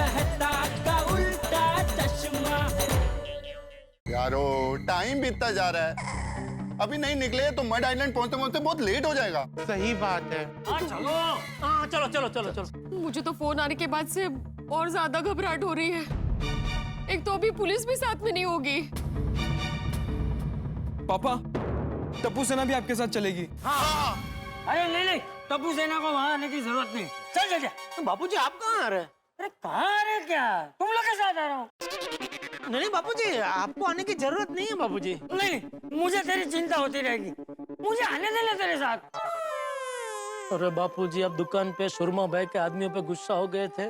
मेहता का उल्टा चश्मा। यारो टाइम बीतता जा रहा है, अभी नहीं निकले तो मड आइलैंड पहुंचते पहुंचते बहुत लेट हो जाएगा। सही बात है। चलो चलो चलो चलो चलो। मुझे तो फोन आने के बाद से और ज्यादा घबराहट हो रही है। एक तो अभी पुलिस भी साथ में नहीं होगी। पापा, टप्पू सेना भी आपके साथ चलेगी। हाँ। अरे नहीं, टप्पू सेना को वहाँ आने की जरूरत नहीं। चल चल चल। बापूजी आप कहाँ आ रहे हैं? अरे कहाँ आ रहे क्या? तुम लोग के साथ आ रहा हूँ। नहीं बापूजी, आपको आने की जरूरत नहीं है बापूजी। नहीं, मुझे तेरी चिंता होती रहेगी। मुझे आने दे ले तेरे साथ। अरे बापूजी, अब दुकान पे सुरमा भाई के आदमियों पे गुस्सा हो गए थे,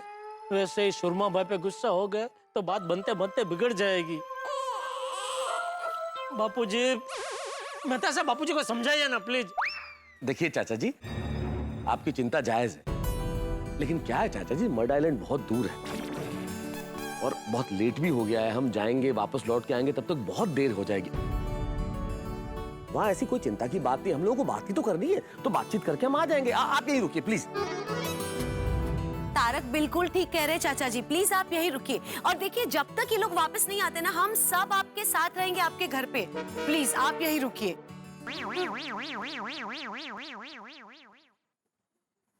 वैसे ही सुरमा भाई पे गुस्सा हो गए तो बात बनते बनते बिगड़ जाएगी। बापूजी, मेहता साहब बापूजी को समझाइए ना प्लीज। देखिए चाचा जी, आपकी चिंता जायज है, लेकिन क्या है चाचा जी, मड आइलैंड बहुत दूर है और बहुत लेट भी हो गया है। हम जाएंगे, वापस लौट के आएंगे, तब तक बहुत देर हो जाएगी। वहाँ ऐसी कोई चिंता की बात नहीं, हम लोगों को बात ही तो करनी है, तो बातचीत करके हम आ जाएंगे। आप यहीं रुकिए प्लीज। तारक बिल्कुल ठीक कह रहे चाचा जी, प्लीज आप यहीं रुकिए। और देखिए, जब तक ये लोग वापस नहीं आते ना, हम सब आपके साथ रहेंगे आपके घर पे। प्लीज आप यहीं रुकिए।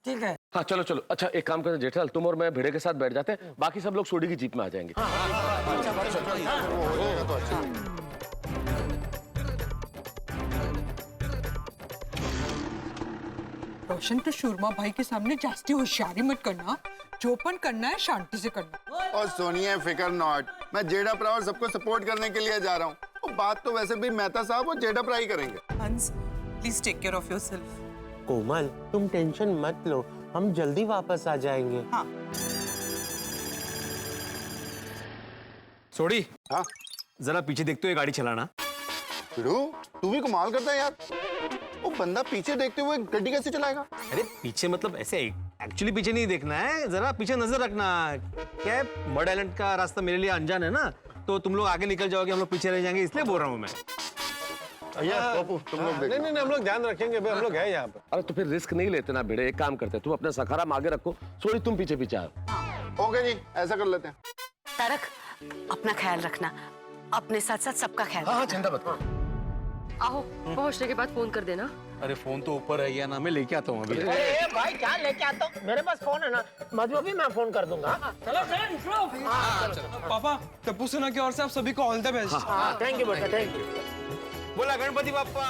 ठीक है। हाँ चलो चलो। अच्छा एक काम करते जेठालाल, तुम और मैं भिड़े के साथ बैठ जाते हैं, बाकी सब लोग सोडी की जीप में आ जाएंगे। रोशन, तो शर्मा भाई के सामने जास्ती होशियारी मत करना। जोपन करना है शांति से करना। और सोनिया फिकर नॉट, मैं जेडा और सबको सपोर्ट करने के लिए जा रहा हूँ। वो बात तो वैसे भी मेहता साहब और जेडा ही करेंगे। Hans, please take care of yourself. Komal, तुम टेंशन मत लो, हम जल्दी वापस आ जाएंगे। हाँ। सोडी, हाँ जरा पीछे देखते हुए गाड़ी चलाना। फिरू, तू भी कमाल करता है यार। वो बंदा पीछे देखते हुए गड्डी कैसे चलाएगा? अरे पीछे मतलब ऐसे एक्चुअली पीछे नहीं देखना है, जरा पीछे नजर रखना। क्या है, मड आइलैंड का रास्ता मेरे लिए अनजान है ना, तो तुम लोग आगे निकल जाओगे, हम लोग पीछे रह जाएंगे, इसलिए बोल रहा हूँ मैं। तुम लोग नहीं नहीं, हम लोग ध्यान रखेंगे, हम लोग है यहाँ पे। अरे तो फिर रिस्क नहीं लेते ना भिड़े, एक काम करते हैं, तुम अपना सखाराम आगे रखो, सोडी तुम पीछे पीछे आओ। ओके जी, ऐसा कर लेते हैं। तारक, अपना ख्याल रखना, अपने साथ साथ सबका ख्याल। हाँ चिंता मत करो। आओ, पहुंचने के बाद फोन कर देना। अरे फोन तो ऊपर है या ना, मैं लेके आता हूँ अभी। अरे भाई क्या लेके आता हूँ, मेरे पास फोन है ना, मधु भी मैं फोन कर दूंगा। चलो चलो निकलो। पापा, टप्पू सेना की ओर से आप सभी को all the best. Thank you बेटा, थैंक यू। बोला गणपति बाप्पा।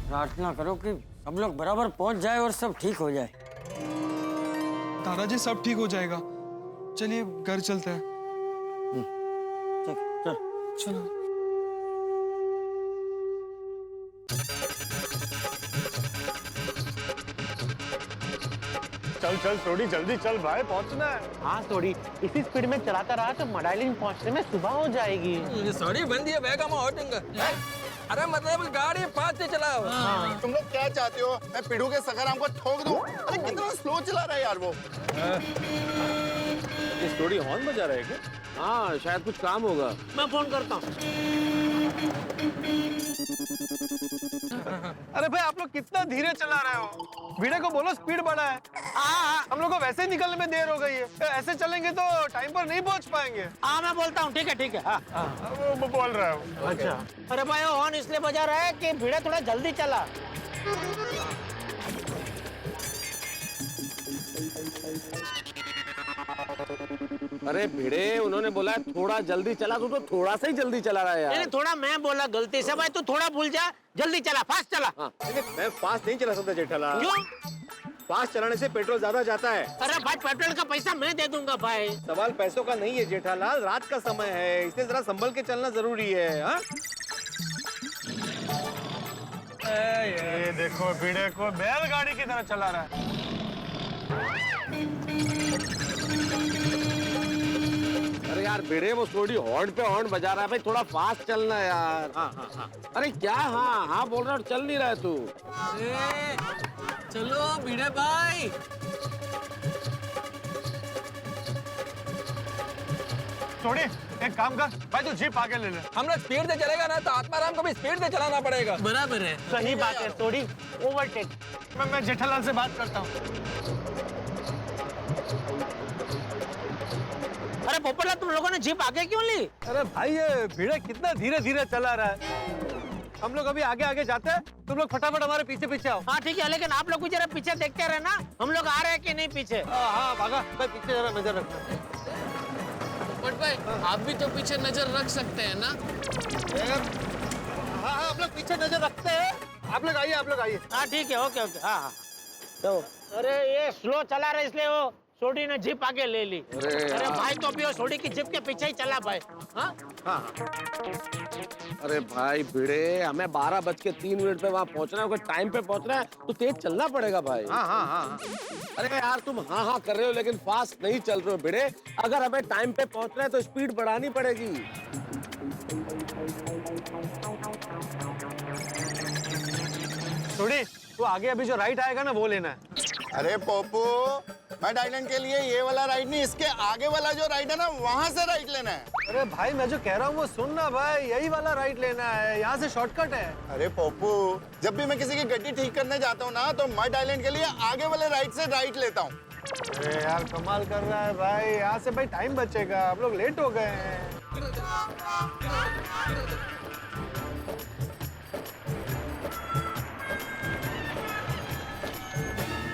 प्रार्थना करो कि सब लोग बराबर पहुंच जाए और सब ठीक हो जाए। दादाजी सब ठीक हो जाएगा, चलिए घर चलते हैं। चल चलो। चल चल थोड़ी जल्दी चल भाई, पहुंचना है। हाँ थोड़ी इसी स्पीड में चलाता रहा तो मड आइलैंड पहुंचने में सुबह हो जाएगी। सड़ी बंदी है बैग हम हटेंगे। अरे मतलब गाड़ी फास्ट से चलाओ। तुम लोग क्या चाहते हो, मैं पिड़ू के सखाराम को ठोक दूं? अरे कितना स्लो चला रहा है यार वो। ये सोडी हॉर्न बजा रहा है क्या? हाँ शायद कुछ काम होगा। मैं फोन करता हूँ। अरे भाई आप लोग कितना धीरे चला रहे हो, भिड़े को बोलो स्पीड बढ़ा है। हम लोग को वैसे ही निकलने में देर हो गई है, ऐसे चलेंगे तो टाइम पर नहीं पहुंच पाएंगे। हाँ मैं बोलता हूँ, ठीक है ठीक है। वो बोल रहा हूँ। अच्छा, अरे भाई वो हॉर्न इसलिए बजा रहा है कि भिड़े थोड़ा जल्दी चला। अरे भिड़े, उन्होंने बोला थोड़ा जल्दी चला, तो थोड़ा सा ही जल्दी चला रहा है यार। नहीं थोड़ा मैं बोला गलती से, भाई तू थोड़ा भूल जा, जल्दी चला, फास्ट चला। हाँ। मैं फास्ट नहीं चला सकता जेठालाल। क्यों? फास्ट चलाने से पेट्रोल ज्यादा जाता है। अरे भाई पेट्रोल का पैसा मैं दे दूंगा भाई। सवाल पैसों का नहीं है जेठालाल, रात का समय है, इसलिए जरा संभल के चलना जरूरी है। हाँ? ये देखो भिड़े को बैलगाड़ी की तरह चला रहा है। अरे यार भिड़े, वो सोडी हॉर्न पे हॉर्न बजा रहा है भाई, थोड़ा फास्ट चलना यार। हाँ। अरे क्या हाँ बोल रहा, चल नहीं रहा है तू। चलो भिड़े भाई। थोड़ी एक काम कर भाई, तू जीप आगे ले ले। हम लोग स्पीड से चलेगा ना तो आत्माराम को भी स्पीड से चलाना पड़ेगा। बराबर है। सही बात है, थोड़ी ओवरटेक। मैं जेठालाल से बात करता हूँ। अरे पोपटलाल, तुम लोगों ने जीप आगे क्यों ली? अरे भाई, ये भिड़े कितना धीरे धीरे चला रहा है। हम लोग अभी आगे आगे जाते हैं, तुम लोग फटाफट हमारे पीछे पीछे आओ। हाँ ठीक है, लेकिन आप लोग भी जरा पीछे देखते रहे ना, हम लोग आ रहे हैं कि नहीं पीछे। हाँ भागा भाई, पीछे जरा नजर रखना। बट भाई आप भी तो पीछे नजर रख सकते हैं ना। हाँ हाँ, हम लोग पीछे नजर रखते हैं। आप लोग आइए, आप लोग आइए। हाँ ठीक है, ओके ओके। हाँ हाँ। तो अरे ये स्लो चला रहे इसलिए वो सोडी ने जीप आगे ले ली। अरे भाई, तो भी वो सोडी की जीप के पीछे ही चला भाई। हाँ हाँ। अरे भाई भिड़े, हमें 12:03 पे वहाँ पहुँचना है, अगर टाइम पे पहुँचना है तो तेज चलना पड़ेगा भाई। हाँ हाँ हाँ। अरे यार तुम हाँ हाँ कर रहे हो लेकिन फास्ट नहीं चल रहे हो भिड़े। अगर हमें टाइम पे पहुँचना है तो स्पीड बढ़ानी पड़ेगी। थोड़ी तो आगे अभी जो राइट आएगा ना वो लेना है। अरे पोपू, मड आइलैंड के लिए ये वाला राइड नहीं, इसके आगे वाला जो राइड है ना वहाँ से राइट लेना है। अरे भाई, मैं जो कह रहा हूँ वो सुन ना भाई, यही वाला राइट लेना है, यहाँ से शॉर्टकट है। अरे पोपू, जब भी मैं किसी की गड्डी ठीक करने जाता हूँ ना तो मड आइलैंड के लिए आगे वाले राइड से राइट लेता हूँ। अरे यार कमाल कर रहा है भाई, यहाँ से भाई टाइम बचेगा, हम लोग लेट हो गए हैं।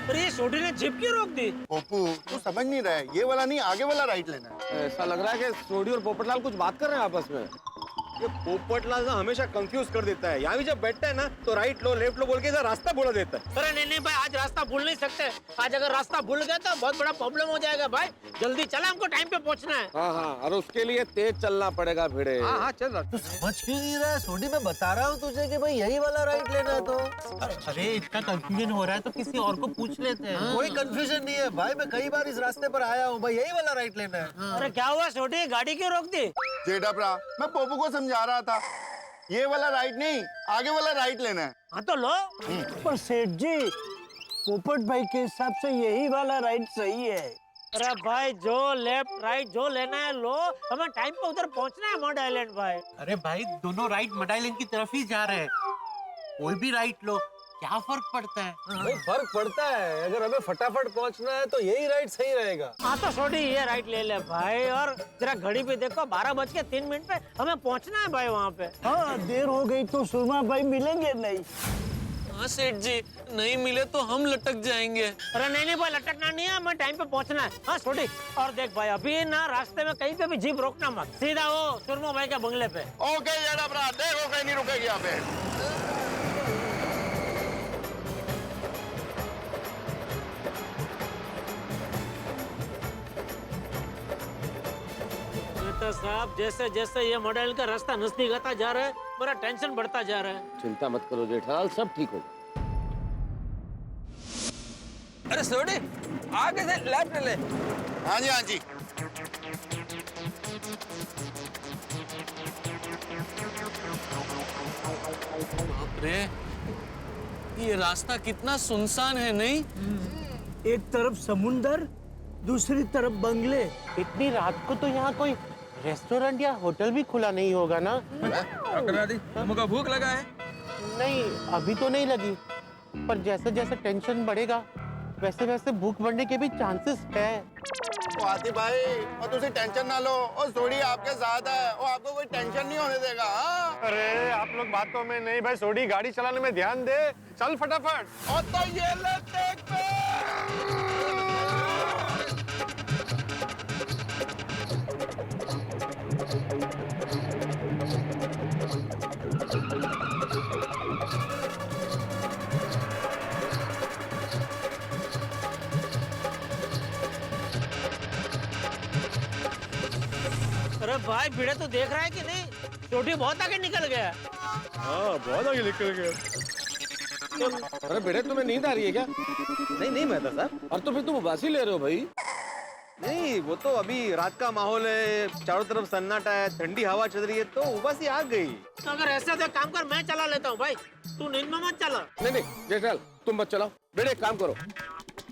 अरे ये सोडी ने जीप क्यों रोक दी? पोपू, तू समझ नहीं रहा है, ये वाला नहीं आगे वाला राइट लेना है। ऐसा लग रहा है कि सोडी और पोपटलाल कुछ बात कर रहे हैं आपस में। ये पोपटलाल ना हमेशा कंफ्यूज कर देता है। यहाँ भी जब बैठता है ना तो राइट लो लेफ्ट लो बोल के इधर रास्ता बोला देता है। अरे नहीं नहीं भाई, आज रास्ता भूल नहीं सकते। आज अगर रास्ता भूल गए तो बहुत बड़ा प्रॉब्लम हो जाएगा भाई। जल्दी चला, हमको टाइम पे पहुंचना है। हाँ हाँ, और उसके लिए तेज चलना पड़ेगा भिड़े। हाँ हाँ चल रहा। तू समझ क्यों नहीं रहा है सोडी? मैं बता रहा हूँ तुझे कि भाई यही वाला राइट लेना है। तो अरे इतना कंफ्यूजन हो रहा है तो किसी और को पूछ लेते हैं। कोई कंफ्यूजन नहीं है भाई, मैं कई बार इस रास्ते पर आया हूँ भाई, यही वाला राइट लेना है। अरे क्या हुआ सोडी, गाड़ी क्यों रोक दी? जेठाप्रा, मैं पोपू को समझा रहा था, ये वाला राइट नहीं आगे वाला राइट लेना है। हाँ तो लो। पर सेठ जी, पोपट भाई के हिसाब से यही वाला राइट सही है। अरे भाई, जो लेफ्ट राइट जो लेना है लो, हमें टाइम पे उधर पहुंचना है मड आइलैंड भाई। अरे भाई, दोनों राइट मड आइलैंड की तरफ ही जा रहे हैं, कोई भी राइट लो, क्या फर्क पड़ता है? भाई फर्क पड़ता है, अगर हमें फटाफट पहुंचना है तो यही राइट सही रहेगा। हाँ तो छोटी ये राइट ले ले भाई, और जरा घड़ी पे देखो 12:03 पे हमें पहुंचना है भाई वहाँ पे। हाँ, देर हो गई तो सुरमा भाई मिलेंगे नहीं। हाँ सेठ जी, नहीं मिले तो हम लटक जाएंगे। अरे नहीं नहीं भाई, लटकना नहीं है, हमें टाइम पे पहुंचना है। हाँ छोटी, और देख भाई, अभी ना रास्ते में कहीं पे भी जीप रोकना मत, सीधा वो सुरमा भाई के बंगले पे। ओके जेठाप्रा, देखो कहीं नहीं रुकेगी यहाँ पे। साहब, जैसे जैसे ये मॉडल का रास्ता नजदीक आता जा रहा है, मेरा टेंशन बढ़ता जा रहा है। चिंता मत करो जेठालाल, सब ठीक होगा। अरे सोडी, आगे से लेफ्ट ले। हाँ जी हाँ जी। बाप रे, ये रास्ता कितना सुनसान है नहीं? एक तरफ समुंदर, दूसरी तरफ बंगले। इतनी रात को तो यहाँ कोई रेस्टोरेंट या होटल भी खुला नहीं होगा ना? तुमको भूख लगा है? नहीं, अभी तो नहीं लगी, पर जैसे जैसे टेंशन बढ़ेगा वैसे वैसे भूख बढ़ने के भी चांसेस है। तो आतिफ भाई, और तुझे टेंशन ना लो, और सोडी आपके साथ है, वो आपको कोई टेंशन नहीं होने देगा। हाँ? अरे आप लोग बातों में नहीं भाई, सोडी गाड़ी चलाने में ध्यान दे, चल फटाफट। और तो ये ले देख पे। अरे भाई, भिड़े तो देख रहा है कि नहीं? छोटी बहुत आगे निकल गया। हाँ बहुत आगे निकल गया। अरे भिड़े, तुम्हें नींद आ रही है क्या? नहीं नहीं मैं सर। और तो फिर तुम उबासी ले रहे हो भाई। नहीं, वो तो अभी रात का माहौल है, चारों तरफ सन्नाटा है, ठंडी हवा चल रही है तो उबासी आ गई। तो अगर ऐसा तो काम कर, मैं चला लेता हूँ भाई, तू नींद में मत चला। नहीं नहीं जेठालाल, तुम मत चलाओ। भिड़े काम करो,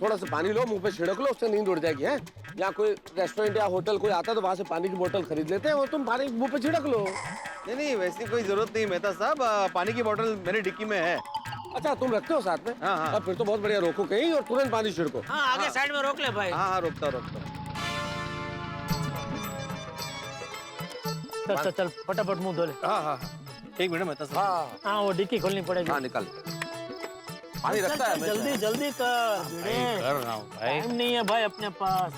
थोड़ा सा पानी लो, मुंह पे छिड़क लो, उससे नींद उड़ जाएगी। है या कोई रेस्टोरेंट या होटल कोई आता है तो वहां से पानी की बोतल खरीद लेते हैं, वो तुम पानी मुंह पे छिड़क लो। नहीं नहीं, वैसी कोई जरूरत नहीं मेहता साहब, पानी की बोतल मेरी डिक्की में है। अच्छा तुम रखते हो साथ में? हाँ, हाँ। अब फिर तो बहुत बढ़िया, रोको कहीं और तुरंत पानी छिड़को। हाँ आगे साइड में रोक ले भाई। हाँ हाँ, रोकता रोकता। चल चल चल फटाफट मुंह धो ले। हाँ हाँ, एक मिनट मेहता साहब। हाँ हाँ वो डिक्की खोलनी पड़ेगी। हाँ निकल, पानी रखता है हमेशा। जल्दी जल्दी कर भिड़े। कर रहा हूँ भाई। टाइम नहीं है भाई अपने पास।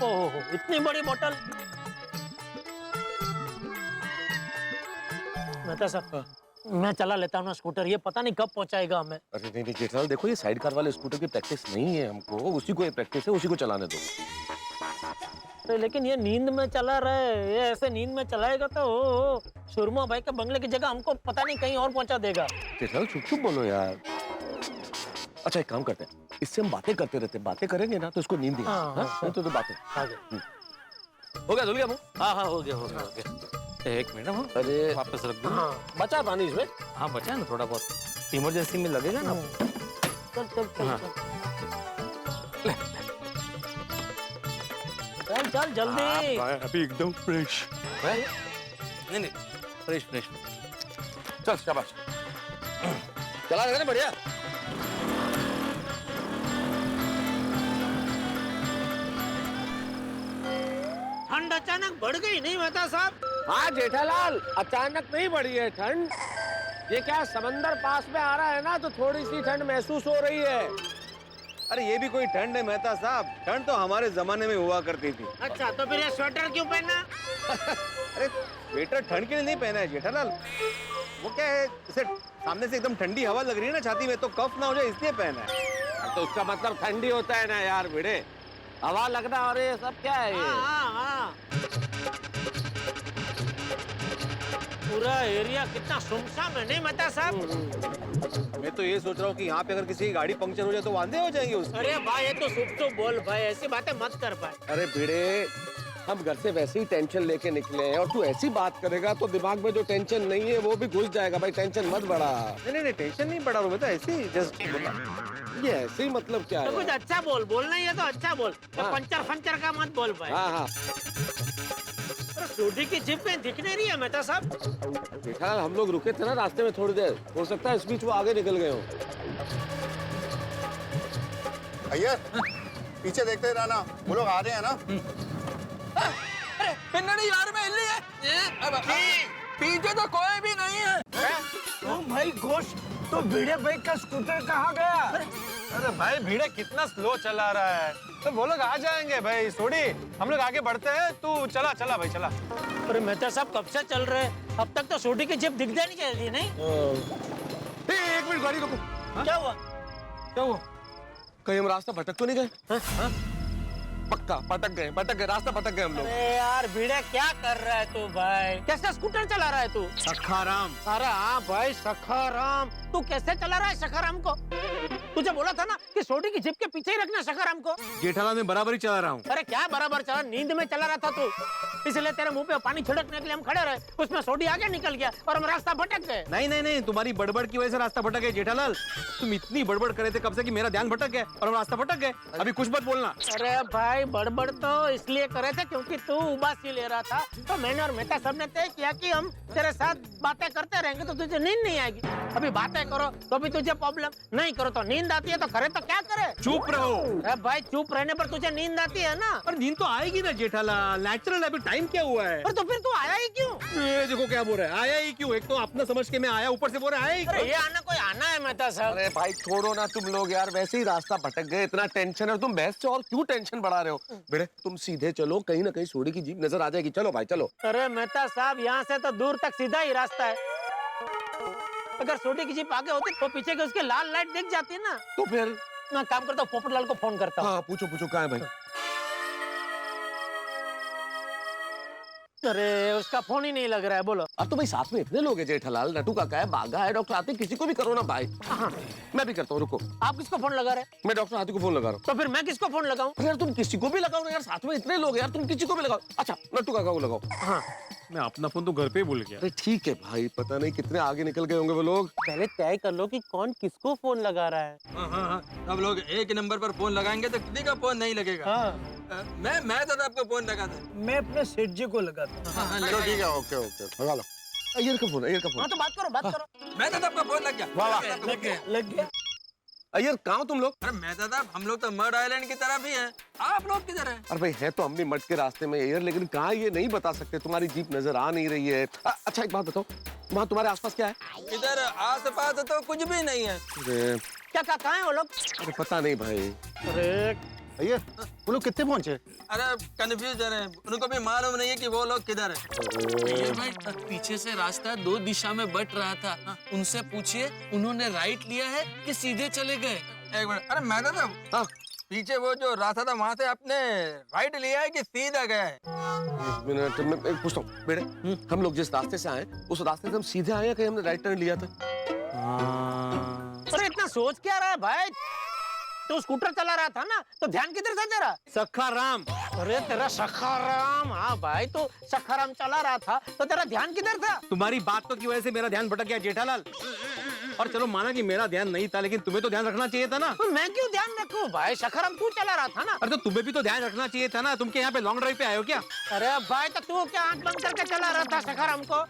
ओहो इतनी बड़ी बोतल। मेहता साहब मैं चला लेता हूँ ना स्कूटर, ये पता नहीं कब पहुंचाएगा हमें। अरे नहीं नहीं जेठालाल, देखो ये साइड कार वाले स्कूटर की प्रैक्टिस नहीं है हमको, उसी को ये प्रैक्टिस है, उसी को चलाने दो। तो लेकिन ये नींद में चला रहा है, ये ऐसे नींद में चलाएगा तो सुरमा भाई के बंगले की जगह हमको पता नहीं कहीं और पहुंचा देगा। जेठालाल चुप चुप बोलो यार। अच्छा एक काम करते हैं, इससे हम बातें करते रहते हैं, बातें करेंगे ना तो इसको नींद नहीं हाँ, आएगी। हाँ, हाँ। तो बातें आगे। हो गया, धुल गया मुंह? हाँ हाँ, हो गया हो गया हो गया। एक मिनट, हाँ अरे वापस रख दो। हाँ बचा पानी इसमें? हाँ बचा है ना थोड़ा बहुत, इमरजेंसी में लगेगा ना। चल चल चल हाँ। चल चल जल्दी। अभी एकदम फ्रेश है। नहीं नहीं, फ्रेश फ्रेश। चल शाबाश, चला लेगा ना बढ़िया। ठंड अचानक बढ़ गई नहीं मेहता साहब? हाँ जेठालाल, अचानक नहीं बढ़ी है ठंड, ये क्या समंदर पास में आ रहा है ना तो थोड़ी सी ठंड महसूस हो रही है। अरे ये भी कोई ठंड है मेहता साहब? ठंड तो हमारे जमाने में हुआ करती थी। अच्छा तो फिर ये स्वेटर क्यों पहना? अरे स्वेटर ठंड के लिए नहीं पहना है जेठालाल, वो क्या है, जैसे सामने से एकदम ठंडी हवा लग रही है ना छाती में, तो कफ ना हो जाए इसलिए पहना है। तो उसका मतलब ठंडी होता है ना यार भिड़े, हवा लगना और ये सब क्या है ये? हाँ हाँ। पूरा एरिया कितना सुनसान है नहीं मेहता साहब? मैं तो ये सोच रहा हूँ कि यहाँ पे अगर किसी की गाड़ी पंक्चर हो जाए तो वांदे हो जाएंगे उसके। अरे भाई ये तो सुप तो बोल भाई, ऐसी बातें मत कर भाई। अरे भिड़े, हम घर से वैसे ही टेंशन लेके निकले हैं और तू ऐसी बात करेगा तो दिमाग में जो टेंशन नहीं है वो भी घुस जाएगा। भाई टेंशन मत बढ़ा। नहीं नहीं, टेंशन नहीं बढ़ा रहा, ऐसे ही जस्ट ये ऐसे ही मतलब क्या तो है? कुछ अच्छा बोल, बोलना ही है तो अच्छा बोल, तो हाँ। पंचर फंचर का मत बोल भाई। हाँ हाँ रोटी की जिप में दिख नहीं रही है मेहता साहब। जेठालाल, हम लोग रुके थे ना रास्ते में थोड़ी देर, हो सकता है इस बीच वो आगे निकल गए हो। भैया पीछे देखते रहना, वो लोग आ रहे हैं ना। पिन्नड़ी यार में हिल है, पीछे तो कोई भी नहीं है। ओ भाई घोष, तो भिड़े भाई का स्कूटर कहाँ गया? अरे भाई भीड़े कितना स्लो चला रहा है, तो वो लोग आ जाएंगे भाई। सोडी हम लोग आगे बढ़ते हैं, तू चला चला भाई चला। अरे मेहता साहब कब से चल रहे हैं, अब तक तो सोडी की जिप दिख जानी चाहिए नहीं? एक मिनट गाड़ी रोको। क्या हुआ? क्या हुआ? कहीं हम रास्ता भटक तो नहीं गए? पक्का भटक गए, रास्ता भटक गए हम लोग। अरे यार भिड़े क्या कर रहा है तू भाई? कैसे स्कूटर चला रहा है तू? सखाराम। अरे हाँ भाई सखाराम, तू कैसे चला रहा है सखाराम को? तुझे बोला था ना कि सोडी की जिप के पीछे ही रखना सखाराम को। जेठालाल मैं बराबर ही चला रहा हूँ। अरे क्या बराबर चला, नींद में चला रहा था तू, इसलिए तेरे मुंह पे पानी छिड़कने के लिए हम खड़े रहे, उसमें सोडी आगे निकल गया और हम रास्ता भटक गए। नहीं नहीं नहीं, तुम्हारी बड़बड़ की वजह से रास्ता भटक गया जेठालाल। तुम इतनी बड़बड़ करे थे कब से कि मेरा ध्यान भटक गया और हम रास्ता भटक गए। अभी कुछ मत बोलना। अरे भाई बड़बड़ तो इसलिए करे थे क्योंकि तू उबासी ले रहा था, तो मैंने और मेहता साहब ने तय किया कि हम तेरे साथ बातें करते रहेंगे तो तुझे नींद नहीं आएगी। अभी बातें करो तो भी तुझे प्रॉब्लम, नहीं करो तो नींद आती है, तो करे तो क्या करे? चुप रहो। अरे भाई चुप रहने पर तुझे नींद आती है ना। पर नींद तो आएगी ना जेठालाल, नेचुरल। अभी टाइम क्या हुआ है? और तो फिर तू आया ही क्यों? ये देखो क्या बोल रहा है, आया ही क्यों? एक तो अपना समझ के मैं आया, ऊपर से बोल रहा है आया ही अरे क्यों? ये आना कोई आना है मेहता साहब? अरे भाई छोड़ो ना तुम लोग यार, वैसे ही रास्ता भटक गए, इतना टेंशन है, तुम बहस से और क्यों टेंशन बढ़ा रहे हो? बेटे तुम सीधे चलो, कहीं ना कहीं सोडी की जीप नजर आ जाएगी। चलो भाई चलो। अरे मेहता साहब यहाँ से तो दूर तक सीधा ही रास्ता है, अगर सोडी की जीप आगे होती तो पीछे के उसके लाल लाइट दिख जाती ना। तो फिर मैं काम करता हूँ, पोपटलाल को फोन करता हूँ। हाँ पूछो पूछो कहाँ है भाई? अरे उसका फोन ही नहीं लग रहा है, बोलो। अब तो भाई साथ में इतने लोग हैं, जेठालाल, नटू काका है, बागा है, डॉक्टर आतिक, किसी को भी करो ना भाई। हाँ। मैं भी करता हूँ, रुको। आप किसको फोन लगा रहे? मैं डॉक्टर आतिक को फोन लगा रहा हूँ। तो फिर मैं किसको फोन लगाऊं? अरे यार तुम किसी को भी लगाओ ना यार, साथ में इतने लोग हैं यार, तुम किसी को भी लगाओ। अच्छा नट्टू काका को लगाओ। हाँ मैं अपना फोन तो घर पे ही भूल गया। अरे ठीक है भाई, पता नहीं कितने आगे निकल गए होंगे वो लोग। पहले तय कर लो कि कौन किसको फोन लगा रहा है। हाँ, सब लोग एक नंबर पर फोन लगाएंगे तो किसी का फोन नहीं लगेगा। मैं तो आपको फोन लगा था। मैं अपने सेठ जी को लगाता हूँ। चलो ठीक है, ओके ओके, लगा लो। अय्यर का फोन, अय्यर का फोन। हाँ तो बात करो, बात करो। मैं तो आपका फोन लग गया। वाह वाह, लग गया। अय्यर कहाँ हो तुम लोग? अरे मैं तो हम लोग तो मड आइलैंड की तरफ ही हैं। आप लोग किधर हैं? अरे भाई है तो अम्मी मठ के रास्ते में एयर, लेकिन कहाँ ये नहीं बता सकते, तुम्हारी जीप नजर आ नहीं रही है। अच्छा एक बात बताओ, वहाँ तुम्हारे आसपास क्या है? इधर आस पास तो कुछ भी नहीं है। अरे क्या कहाँ है वो लोग? अरे पता नहीं भाई। अरे भैया वो लोग कितने पहुंचे? अरे कंफ्यूजन है, उनको भी मालूम नहीं है कि वो लोग किधर है। ये भाई पीछे से रास्ता 2 दिशा में बट रहा था, उनसे पूछिए उन्होंने राइट लिया है कि सीधे चले गए। एक मिनट, अरे मैं तो हाँ पीछे वो जो रास्ता था वहाँ से आपने राइट लिया है कि सीधा गया है? एक मिनट, मैं पूछता हूँ बेटे, हम लोग जिस रास्ते से आए उस रास्ते से हम सीधे आए या कहीं हमने राइट टर्न लिया था? अरे इतना सोच क्या रहा है भाई? तो स्कूटर चला रहा था ना, तो ध्यान किधर था तेरा? सखाराम। अरे तेरा सखाराम, हाँ भाई तो सखाराम चला रहा था तो तेरा ध्यान किधर था? तुम्हारी बातों की वजह से मेरा ध्यान भटक गया जेठालाल। और चलो माना कि मेरा ध्यान नहीं था, लेकिन तुम्हें तो ध्यान रखना चाहिए था ना। तो मैं क्यों ध्यान रखूं भाई? सखाराम तू चला रहा था ना। अरे तो तुम्हें भी तो ध्यान रखना चाहिए था ना, तुम क्या यहाँ पे लॉन्ग ड्राइव पे आए हो क्या? अरे भाई तो तू क्या आंख बंद करके चला रहा था सखाराम को?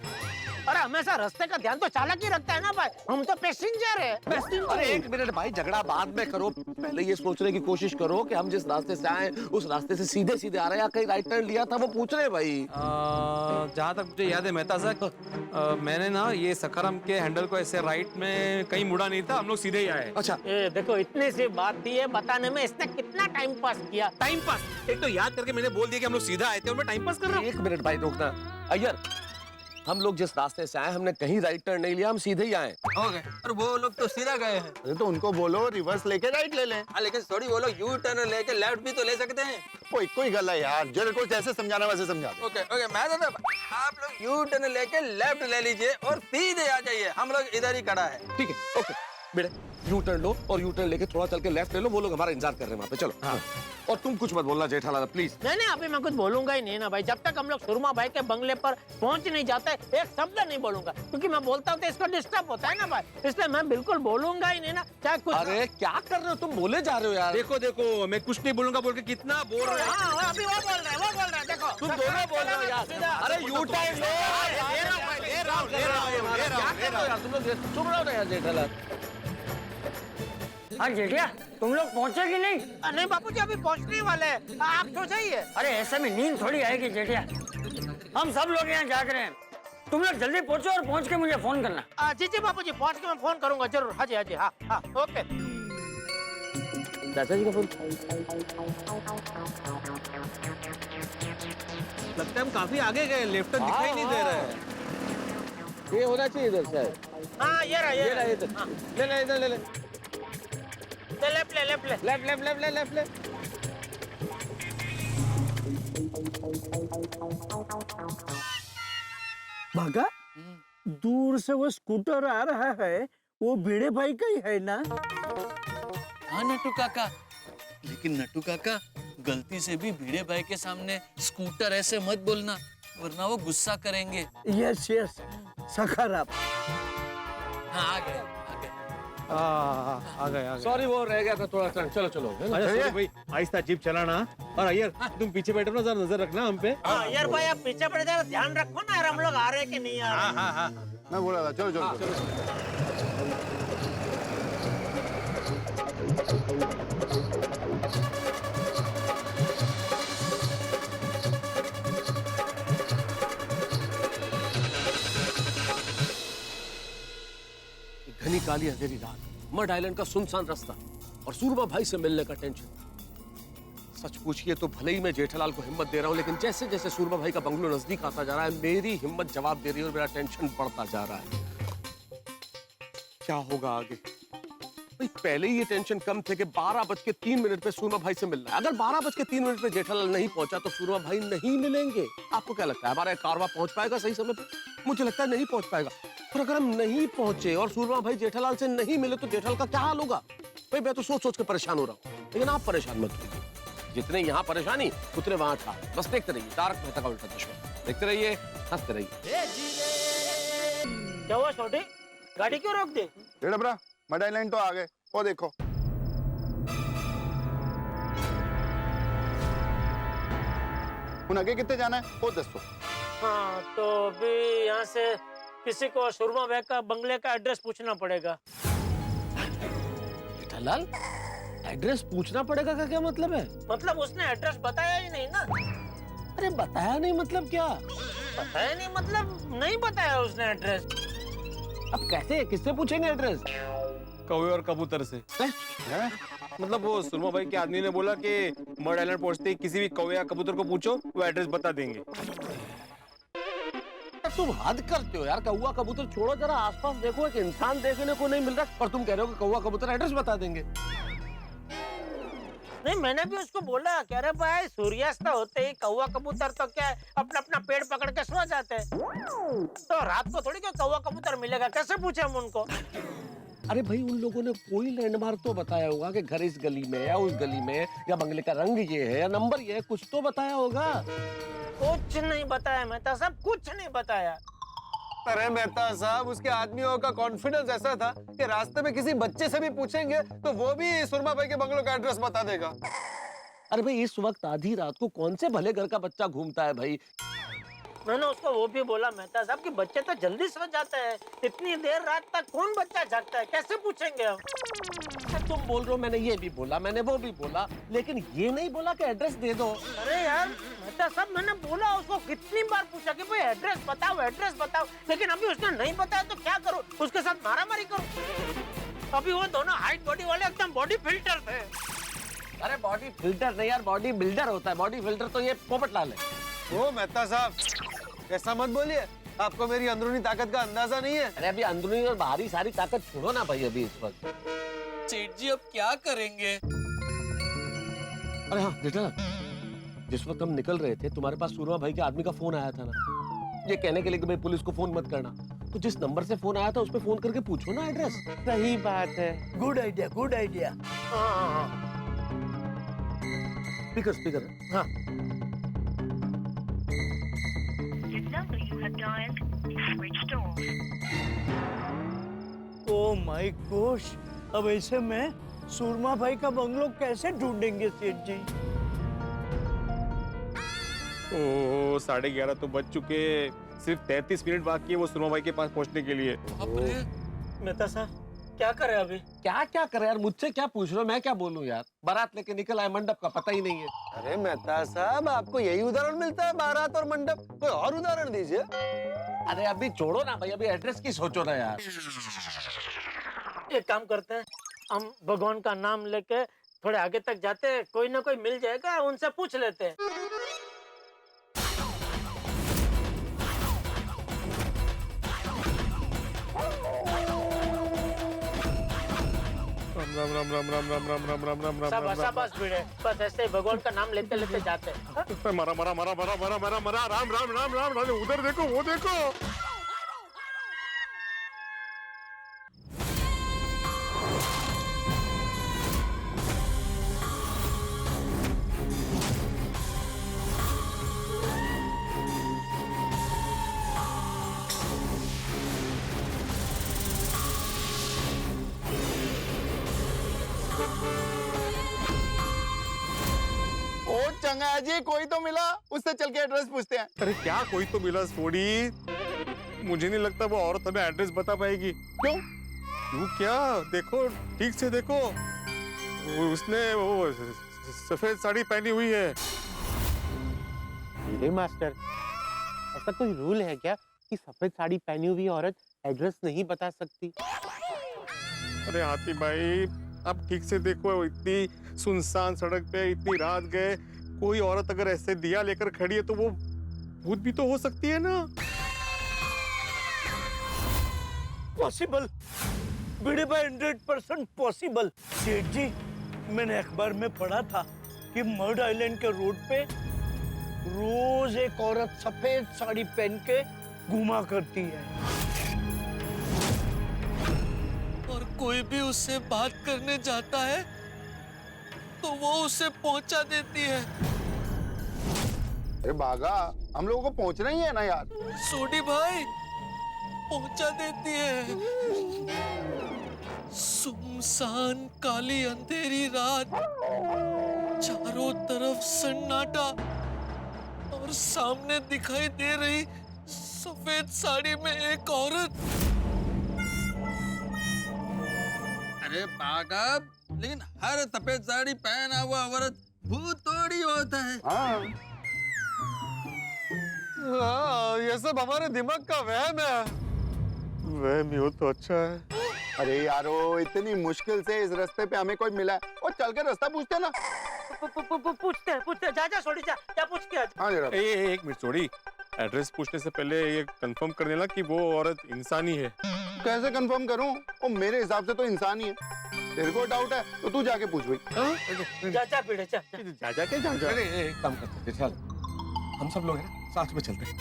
अरे हमेशा रास्ते का ध्यान तो चालक ही रखता है ना भाई, हम तो पैसेंजर है। अरे एक मिनट भाई, झगड़ा बाद में करो, पहले ये सोचने की कोशिश करो कि हम जिस रास्ते से आए उस रास्ते से सीधे सीधे आ रहे हैं या कहीं राइट टर्न लिया था, वो पूछ रहे भाई। जहाँ तक मुझे याद है मेहता साहब, मैंने ना ये सखाराम के हैंडल को ऐसे राइट में कहीं मुड़ा नहीं था, हम लोग सीधे ही आए। अच्छा देखो इतनी सी बात थी, ये बताने में इसने कितना टाइम पास किया। Time pass? एक तो याद करके मैंने बोल दिया कि हम लोग सीधा आए थे और मैं टाइम पास कर रहा हूँ। एक मिनट भाई रोकना। अय्यर हम लोग जिस रास्ते से आए हमने कहीं राइट टर्न नहीं लिया, हम सीधे ही आए। हो गए, और वो लोग तो सीधा गए हैं। अरे तो उनको बोलो रिवर्स लेके राइट ले लें। लेकिन थोड़ी वो लोग यू टर्न लेके लेफ्ट भी तो ले सकते हैं। कोई गल है यार, जो को जैसे समझाना वैसे समझा दो। ओके ओके, मैं तो आप लोग यू टर्न लेके लेफ्ट ले लीजिए और सीधे आ जाइए, हम लोग इधर ही खड़ा है। ठीक है ओके बेटे, यू टर्न लो और यू टर्न लेके थोड़ा चल के लेफ्ट ले लो, वो लोग हमारा इंतजार कर रहे हैं वहाँ पे। चलो हाँ। और तुम कुछ मत बोलना जेठालाल प्लीज। नहीं अभी मैं कुछ बोलूंगा ही नहीं ना भाई, जब तक हम लोग सुरमा भाई के बंगले पर पहुंच नहीं जाते एक शब्द नहीं बोलूंगा, क्योंकि मैं बोलता हूँ तो इसको डिस्टर्ब होता है ना भाई, इसलिए मैं बिल्कुल बोलूंगा ही नहीं ना, चाहे कुछ। अरे क्या कर रहे हो तुम, बोले जा रहे हो यार। देखो देखो, मैं कुछ नहीं बोलूंगा बोल के कितना बोल रहे हैं। हाँ अभी वो बोल रहे हैं, देखो तुम दोनों बोल रहे हो यार। अरे यू टर्न लो यार, तुम लोग चुप रहो ना यार जेठालाल। हाँ जेठिया, तुम लोग पहुंचे कि नहीं? नहीं बापूजी अभी पहुंचने वाले हैं, आप तो जाइए। अरे ऐसे में नींद थोड़ी आएगी जेठिया, हम सब लोग यहाँ जाग रहे हैं, तुम लोग जल्दी पहुंचो और पहुंच के मुझे फोन करना। जी बापूजी पहुंच के मैं फोन करूंगा जरूर। हाँ जी हाँ ओके। चाचा जी का फोन। लगता है हम काफी आगे गए, लेफ्ट टर्न दिखाई नहीं दे रहा है। ये होना चाहिए इधर शायद। हाँ ये रहा इधर ले इधर ले लेफ्ट ले। भागा दूर से वो स्कूटर आ रहा है, वो भिड़े भाई का ही है ना? हाँ नट्टू काका, लेकिन नट्टू काका गलती से भी भिड़े भाई के सामने स्कूटर ऐसे मत बोलना, वरना वो गुस्सा करेंगे। यस सखाराम। हाँ आ गए। सॉरी वो रह गया था थोड़ा टर्न। चलो अच्छा भाई, आहिस्ता जीप चलाना। और अय्यर तुम पीछे बैठो ना, जरा नजर रखना हम पे। यार भाई आप पीछे पड़ जाओ, ध्यान रखो ना यार, हम लोग आ रहे हैं कि नहीं आ रहे। हाँ मैं बोला था चलो। घनी काली अंधेरी रात, मड आइलैंड का सुनसान रास्ता और सूरमा भाई से मिलने का टेंशन। सच पूछिए तो भले ही मैं जेठालाल को हिम्मत दे रहा हूं, लेकिन जैसे जैसे सूरमा भाई का बंगलो नजदीक आता जा रहा है, मेरी हिम्मत जवाब दे रही है और मेरा टेंशन बढ़ता जा रहा है। क्या होगा आगे? भाई पहले ही ये टेंशन कम थे कि 12:03 पे सूरमा भाई से मिलना है। अगर 12:03 पे जेठालाल नहीं पहुंचा तो सूरमा भाई नहीं मिलेंगे। आपको क्या लगता है हमारा कारवा पहुंच पाएगा सही समय पे? मुझे लगता है नहीं पहुंच पाएगा। और अगर हम नहीं पहुंचे और सूरमा भाई जेठालाल से नहीं मिले तो जेठालाल का क्या हाल होगा? भाई मैं तो सोच सोच के परेशान हो रहा हूँ, लेकिन आप परेशान मत होइए। जितने यहाँ परेशानी उतने वहां था। बस देखते रहिए तारक मेहता का उल्टा चश्मा, देखते रहिए, हंसते रहिए। क्या हुआ छोटी, गाड़ी क्यों रोक दी? डेढ़ बरा मड आइलैंड तो आ गए, वो देखो। उन आगे कितने जाना है वो दसो। हाँ तो अभी यहाँ से किसी को सुरमा बैग का बंगले का एड्रेस पूछना पड़ेगा। जेठालाल एड्रेस पूछना पड़ेगा का क्या मतलब है? मतलब उसने एड्रेस बताया ही नहीं ना। अरे बताया नहीं मतलब क्या? बताया नहीं मतलब नहीं बताया उसने एड्रेस। अब कैसे किससे पूछेंगे एड्रेस? कौवे और कबूतर से। मतलब वो सुरमा भाई के आदमी ने बोला कि मड आइलैंड पहुंचते ही किसी भी कौवे या कबूतर को पूछो, वो एड्रेस बता देंगे। तुम हद करते हो यार। कौवा कबूतर छोड़ो, जरा आसपास देखो, एक इंसान देखने को नहीं मिल रहा और तुम कह रहे हो कि कौवा कबूतर एड्रेस बता देंगे। नहीं मैंने भी उसको बोला, कह रहे भाई सूर्यास्त होते ही कौवा कबूतर तो क्या है अपना अपना पेड़ पकड़ के सो जाते हैं, तो रात को थोड़ी कोई कौवा कबूतर मिलेगा, कैसे पूछे हम उनको? अरे भाई उन लोगों ने कोई लैंडमार्क तो बताया होगा कि घर इस गली में या उस गली में, या बंगले का रंग ये है या नंबर ये है, कुछ तो बताया होगा। कुछ नहीं बताया मेहता साहब, कुछ नहीं बताया। अरे मेहता साहब उसके आदमियों का कॉन्फिडेंस ऐसा था कि रास्ते में किसी बच्चे से भी पूछेंगे तो वो भी सुरमा भाई के बंगलों का एड्रेस बता देगा। अरे भाई इस वक्त आधी रात को कौन से भले घर का बच्चा घूमता है भाई? मैंने उसको वो भी बोला मेहता साहब कि बच्चे तो जल्दी सो जाते हैं, इतनी देर रात तक कौन बच्चा जागता है, कैसे पूछेंगे हम? तुम बोल रहे हो, मैंने ये भी बोला, मैंने वो भी बोला, लेकिन ये नहीं बोला कि एड्रेस दे दो। अरे यार मेहता साहब मैंने बोला उसको, कितनी बार पूछा कि भाई एड्रेस बताओ, लेकिन अभी उसने नहीं बताया तो क्या करूं? उसके साथ मारामारी करूं? अभी वो दोनों हाइट बॉडी वाले एकदम बॉडी फिल्टर थे। अरे बॉडी फिल्टर नहीं यार, बॉडी बिल्डर होता है। बॉडी फिल्टर तो ये पोपटलाल है। ओ मेहता साहब ऐसा मत बोलिए, आपको मेरी अंदरूनी ताकत का अंदाजा नहीं है। अरे अभी अंदरूनी और बाहरी सारी ताकत छोड़ो ना भाई अभी इस वक्त। सेठ जी अब क्या करेंगे? अरे हाँ बेटा, जिस वक्त हम निकल रहे थे तुम्हारे पास सूरमा भाई के आदमी का फोन आया था ना, ये कहने के लिए कि भाई पुलिस को फोन मत करना। तो जिस नंबर से फोन आया था उस पे फोन करके पूछो ना एड्रेस। सही बात है, good idea good idea. Speaker हाँ। ओ माय गॉश, अब ऐसे में सूरमा भाई का बंगलो कैसे ढूंढेंगे सेठ जी? ओह 11:30 तो बज चुके, सिर्फ 33 मिनट बाकी है वो सुरमा भाई के पास पहुंचने के लिए। मेहता साहब क्या करे अभी? क्या करे यार, मुझसे क्या पूछ रहे हो? मैं क्या बोलूं यार, बारात लेके निकल आए, मंडप का पता ही नहीं है। अरे मेहता साहब आपको यही उदाहरण मिलता है, बारात और मंडप? कोई और उदाहरण दीजिए। अरे अभी छोड़ो ना भाई, अभी एड्रेस की सोचो ना यार। एक काम करते हैं, हम भगवान का नाम लेके थोड़े आगे तक जाते हैं, कोई ना कोई मिल जाएगा, उनसे पूछ लेते हैं। राम राम राम राम राम राम राम राम राम राम राम राम शाबाश भिड़े, बस ऐसे ही भगवान का नाम लेते लेते जाते हैं। मरा मरा मरा मरा मरा मरा मरा राम राम राम राम राम। उधर देखो, वो देखो। ओ चंगा जी, कोई तो मिला, उससे चल के एड्रेस पूछते हैं। अरे क्या कोई तो मिला सोडी? मुझे नहीं लगता वो औरत हमें एड्रेस बता पाएगी। क्यों? क्यों क्या? देखो ठीक से देखो, उसने वो सफेद साड़ी पहनी हुई है। अरे मास्टर, ऐसा कोई रूल है क्या कि सफेद साड़ी पहनी हुई औरत एड्रेस नहीं बता सकती? अरे हाथी भाई आप ठीक से देखो, इतनी सुनसान सड़क पे इतनी रात गए, कोई औरत अगर ऐसे दिया लेकर खड़ी है तो वो भूत भी तो हो सकती है ना। पॉसिबल भिड़े भाई 100% पॉसिबल। सेठ जी, मैंने अखबार में पढ़ा था कि मड आइलैंड के रोड पे रोज एक औरत सफेद साड़ी पहन के घुमा करती है। और कोई भी उससे बात करने जाता है तो वो उसे पहुंचा देती है। अरे बागा, हम लोगों को पहुंचना ही है ना यार। सोडी भाई पहुंचा देती है। सुनसान काली अंधेरी रात, चारों तरफ सन्नाटा और सामने दिखाई दे रही सफेद साड़ी में एक औरत। अरे बागा, लेकिन हर सफेद साड़ी पहना हुआ औरत भूत थोड़ी होता है। हाँ, ये सब हमारे दिमाग का वहम है। वहम ही हो तो अच्छा है। अरे यारो, इतनी मुश्किल से इस रास्ते पे हमें कोई मिला है, और चल के रास्ता पूछते ना। पूछते जा सोडी जा, क्या पूछ के? हाँ जरा। एक मिनट छोड़ी, एड्रेस पूछने से पहले ये कंफर्म कर देना कि वो औरत इंसानी है। कैसे कंफर्म करूं? वो मेरे हिसाब से तो इंसान ही है। तेरे को डाउट है तो तू जाके पूछ भाई। जा भिड़े जा। एक काम करते हैं, चल हम सब लोग हैं ना, साथ में चलते हैं,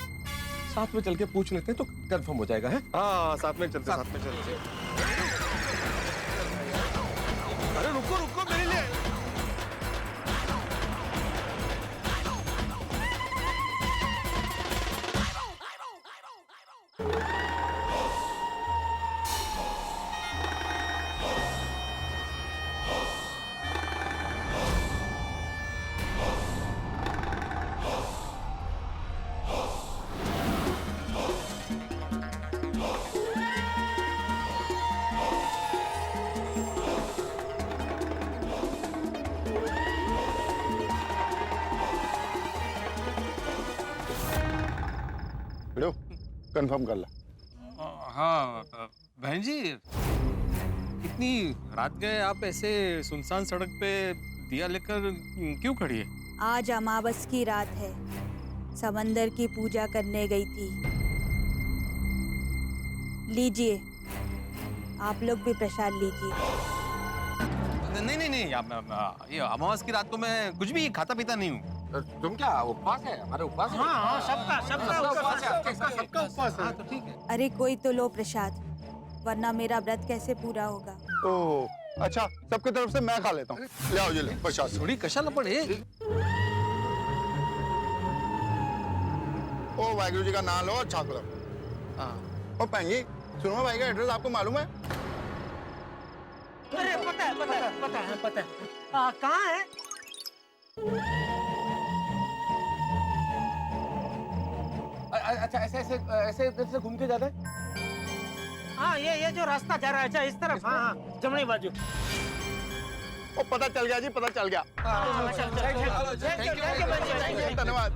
साथ में चल के पूछ लेते हैं तो कंफर्म हो जाएगा। है हाँ, साथ में चलते, साथ में चलते। अरे रुको रुको, मेरे लिए। कंफर्म कर ला। हाँ बहन जी, इतनी रात गए आप ऐसे सुनसान सड़क पे दिया लेकर क्यों खड़ी है? आज अमावस की रात है, समंदर की पूजा करने गई थी। लीजिए, आप लोग भी प्रसाद लीजिए। नहीं, ये अमावस की रात को मैं कुछ भी खाता पीता नहीं हूँ। तुम क्या उपवास है? हमारे उपवास है। हाँ, सबका उपवास है। सबका उपवास है। तो ठीक है। अरे कोई तो लो प्रसाद, वरना मेरा व्रत कैसे पूरा होगा। ओह अच्छा, सबकी तरफ से मैं खा लेता हूँ। ले आओ ये ले प्रसाद। थोड़ी कशाला पड़े। ओ वाहिगुरु जी का नाम लो, अच्छा करो। और भैन जी, सुरमा भाई का एड्रेस आपको मालूम है? अरे पता है। कहाँ है? अच्छा, ऐसे इधर से घूम के जाते हैं। हाँ, ये जो रास्ता जा रहा है, अच्छा इस तरफ। हाँ, जमनी बाजू। ओ पता चल गया जी, पता चल गया। धन्यवाद।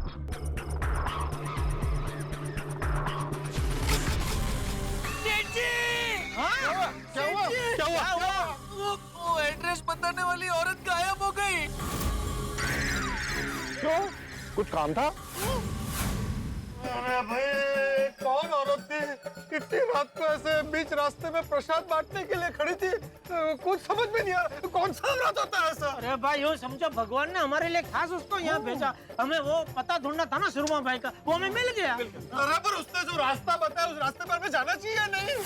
क्या हुआ? वो एड्रेस बताने वाली औरत गायब हो गई। क्यों? कुछ काम था? अरे भाई, कौन औरत थी? इतनी रात को ऐसे बीच रास्ते में प्रसाद बांटने के लिए खड़ी थी? कुछ समझ में नहीं आ रहा। कौन सा व्रत होता है ऐसा? अरे भाई, यूँ समझो भगवान ने हमारे लिए खास उसको यहाँ भेजा। हमें वो पता ढूंढना था ना सुरमा भाई का, वो हमें मिल गया। अरे पर उसने जो रास्ता बताया, उस रास्ते पर हमें जाना चाहिए नहीं?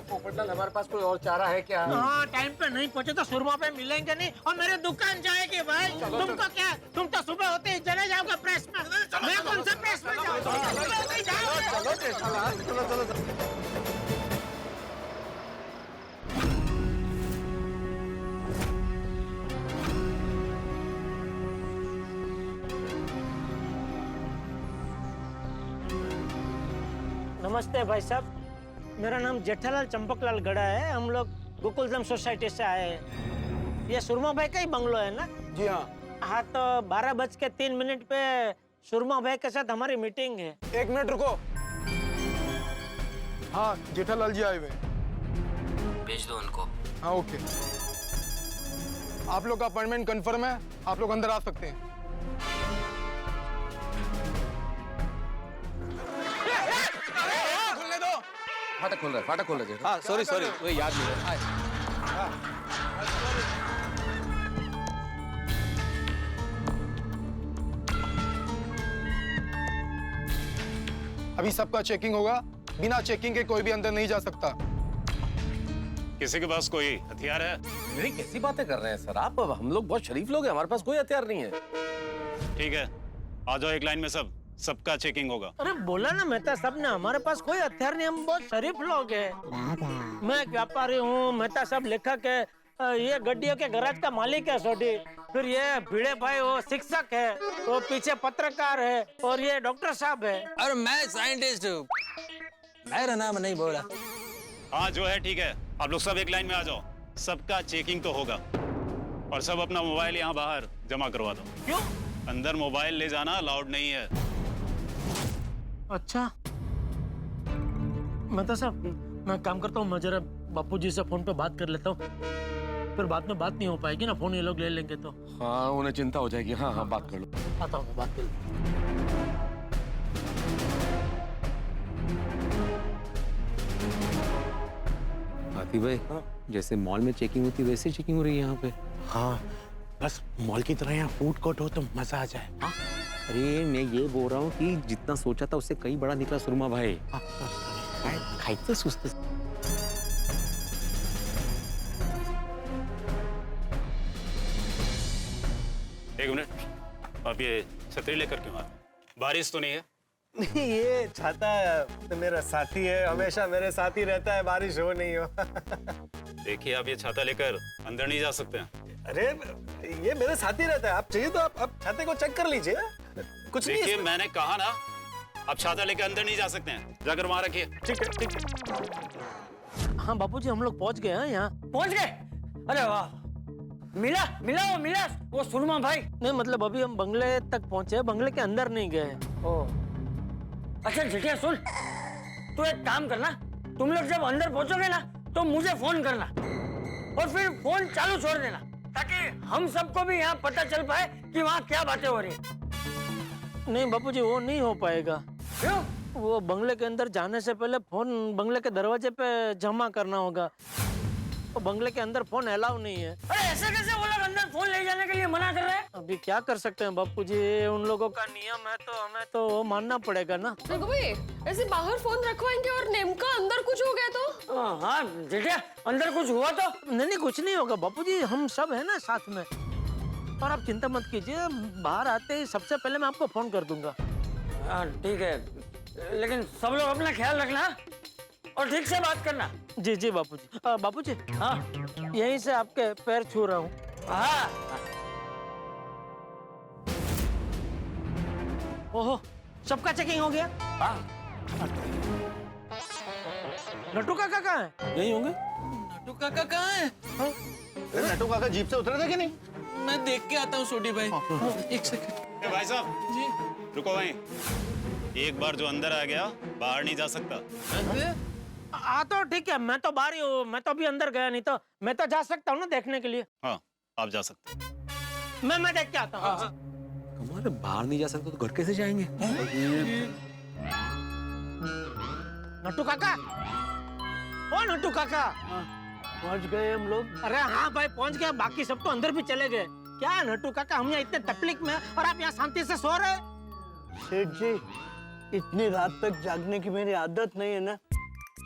पोपटलाल, हमारे पास कोई और चारा है क्या? हाँ, टाइम पे नहीं पहुंचे तो सुरमा पे मिलेंगे नहीं, और मेरे दुकान जाएगी भाई। तुमको क्या, तुम तो सुबह होते ही चले जाओगे प्रेस में। मैं कौन से प्रेस में जाऊँ? चलो। नमस्ते भाई साहब, मेरा नाम जेठालाल चंपकलाल गड़ा है। हम लोग गोकुलधाम सोसाइटी से आए हैं। ये सुरमा भाई का ही बंगलो है ना? जी हाँ। हाँ, तो 12:03 पे सुरमा भाई के साथ हमारी मीटिंग है। 1 मिनट रुको। हाँ, जेठालाल जी आए हुए। भेज दो उनको। हाँ ओके। आप लोग का अपॉइंटमेंट कंफर्म है, आप लोग अंदर आ सकते हैं। खुलने दो। फाटक खोल रहा है हाँ सॉरी वो याद नहीं रहा। अभी सबका चेकिंग होगा, बिना चेकिंग के कोई भी अंदर नहीं जा सकता। किसी के पास कोई हथियार है? नहीं, कैसी बातें कर रहे हैं सर आप? हम लोग बहुत शरीफ लोग हैं, हमारे पास कोई हथियार नहीं है। ठीक है, आ जाओ एक लाइन में सबका चेकिंग होगा। अरे बोला ना मेहता साहब ने, हमारे पास कोई हथियार नहीं, हम बहुत शरीफ लोग हैं। मैं एक व्यापारी हूँ, मेहता साहब लेखक है, ये गड्डियों के गैराज का मालिक है सोडी, फिर ये भिड़े भाई वो शिक्षक है, वो पीछे पत्रकार है, और ये डॉक्टर साहब है। और मैं साइंटिस्ट हूँ। मेरा नाम नहीं बोला। हाँ जो है ठीक है, आप लोग सब एक लाइन में आ जाओ, सबका चेकिंग तो होगा। और सब अपना मोबाइल यहाँ बाहर जमा करवा दो। क्यों? अंदर मोबाइल ले जाना अलाउड नहीं है। अच्छा मेहता साहब, मैं काम करता हूँ, मैं जरा बापूजी से फोन पे बात कर लेता हूँ, फिर बाद में बात नहीं हो पाएगी ना, फोन ये लोग ले लेंगे तो। हाँ उन्हें चिंता हो जाएगी। हाँ बात कर लो। आता हूँ, बात कर लो। हाथी भाई, जैसे मॉल में चेकिंग होती है वैसे चेकिंग हो रही है यहाँ पे। हाँ बस मॉल की तरह यहाँ फूड कोर्ट हो तो मजा आ जाए। हाँ? अरे मैं ये बोल रहा हूँ कि जितना सोचा था उससे कहीं बड़ा निकला सुरमा भाई। खाइते सुस्त। एक मिनट, आप ये छतरी लेकर क्यों आ? बारिश तो नहीं है? नहीं, ये छाता तो मेरा साथी है, हमेशा मेरे साथ ही रहता है, बारिश हो नहीं हो। देखिए आप ये छाता लेकर अंदर नहीं जा सकते हैं। अरे ये मेरे साथ ही रहता है, आप चाहिए तो आप छाते को चेक कर लीजिए। कुछ नहीं। देखिए मैंने कहा ना, आप छाता लेकर अंदर नहीं जा सकते हैं, जाकर वहां रखिए। ठीक है ठीक है। हाँ बापूजी, हम लोग पहुंच गए हैं यहाँ। पहुंच गए? अरे वाह, मिला वो सुरमा भाई। नहीं मतलब अभी हम बंगले तक पहुंचे, बंगले के अंदर नहीं गए। अच्छा जिटिया सुन, तू एक काम करना, तुम लोग जब अंदर पहुंचोगे ना तो मुझे फोन करना, और फिर फोन चालू छोड़ देना, ताकि हम सबको भी यहाँ पता चल पाए कि वहाँ क्या बातें हो रही है। नहीं बापूजी, वो नहीं हो पाएगा। क्यों? वो बंगले के अंदर जाने से पहले फोन बंगले के दरवाजे पे जमा करना होगा, तो बंगले के अंदर फोन अलाउ नहीं है। अरे ऐसे कैसे वो लोग अंदर फोन ले जाने के लिए मना कर रहे हैं? अभी क्या कर सकते हैं बापूजी, उन लोगों का नियम है तो हमें तो वो मानना पड़ेगा ना। देखो भाई, ऐसे बाहर फोन रखवाएंगे और नेमका अंदर कुछ हो गया तो? हाँ जिटिया, अंदर कुछ हुआ तो? नहीं कुछ नहीं होगा बापूजी, हम सब है ना साथ में, और आप चिंता मत कीजिए, बाहर आते ही सबसे पहले मैं आपको फोन कर दूंगा। हाँ ठीक है, लेकिन सब लोग अपना ख्याल रखना और ठीक से बात करना। जी जी बापूजी। बापूजी, हाँ यहीं से आपके पैर छू रहा हूँ। हाँ। ओहो, सबका चेकिंग हो गया। नट्टू काका कहाँ है? यही होंगे। नट्टू काका कहाँ है? नट्टू काका जीप से उतरे थे कि नहीं? मैं देख के आता हूँ छोटी भाई। एक सेकंड। भाई साहब जी रुको वहीं, एक बार जो अंदर आ गया बाहर नहीं जा सकता। तो ठीक है, मैं तो बाहर ही हूँ, मैं तो अभी अंदर गया नहीं, तो मैं तो जा सकता हूँ ना देखने के लिए। हाँ आप जा सकते हैं। मैं देख के आता हूँ। हमारे बाहर नहीं जा सकते तो घर कैसे जाएंगे? नट्टू काका, ओ नट्टू काका, पहुंच गए हम लोग। अरे हाँ भाई पहुंच गए, बाकी सब तो अंदर भी चले गए। क्या है नट्टू काका, हम यहाँ इतने तकलीफ में और आप यहाँ शांति से सो रहे? सेठ जी, इतनी रात तक जागने की मेरी आदत नहीं है ना,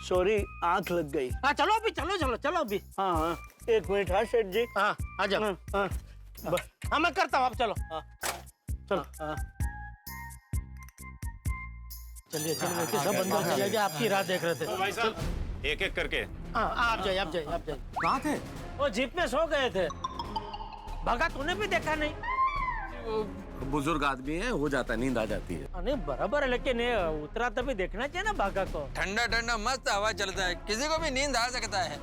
सॉरी आंख लग गई। हाँ चलो अभी, चलो अभी। हाँ एक मिनट। हाँ सेठ जी, हाँ आ जाओ। हाँ मैं करता हूँ, आप चलो। चलो चलिए सब अंदर चले गए, आपकी राह देख रहे थे। तो भाई साहब एक एक करके। हाँ आप जाइए। कहाँ थे? वो जीप में सो गए थे, भागा तूने भी देखा नहीं? बुजुर्ग आदमी है, हो जाता है, नींद आ जाती है। नहीं बराबर है, लेकिन ये उतरा तभी देखना चाहिए ना भागा को। ठंडा ठंडा मस्त हवा चलता है, किसी को भी नींद आ सकता है।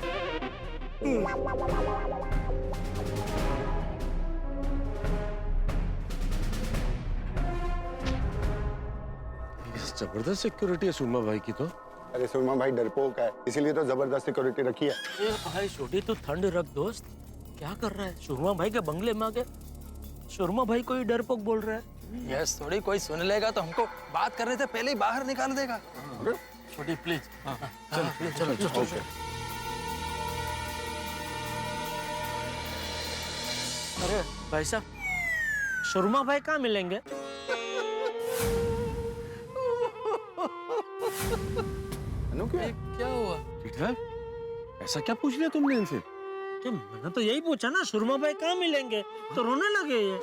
जबरदस्त सिक्योरिटी है सुरमा भाई की तो। अरे सुरमा भाई डरपोक है, इसीलिए तो जबरदस्त सिक्योरिटी रखी है। भाई छोटी तो ठंड रख दोस्त, क्या कर रहा है? सुरमा भाई के बंगले में आके सुरमा भाई कोई डरपोक बोल रहा है। यस, थोड़ी कोई सुन लेगा तो हमको बात करने से पहले ही बाहर निकाल देगा। छोटी प्लीज। चलो चलो चलो। अरे भाई साहब, सुरमा भाई कहाँ मिलेंगे? क्या हुआ? जेठालाल, ऐसा क्या पूछ लिया तुमने इनसे? तो मैंने तो यही पूछा ना, सुरमा भाई कहाँ मिलेंगे, तो रोने लगे ये।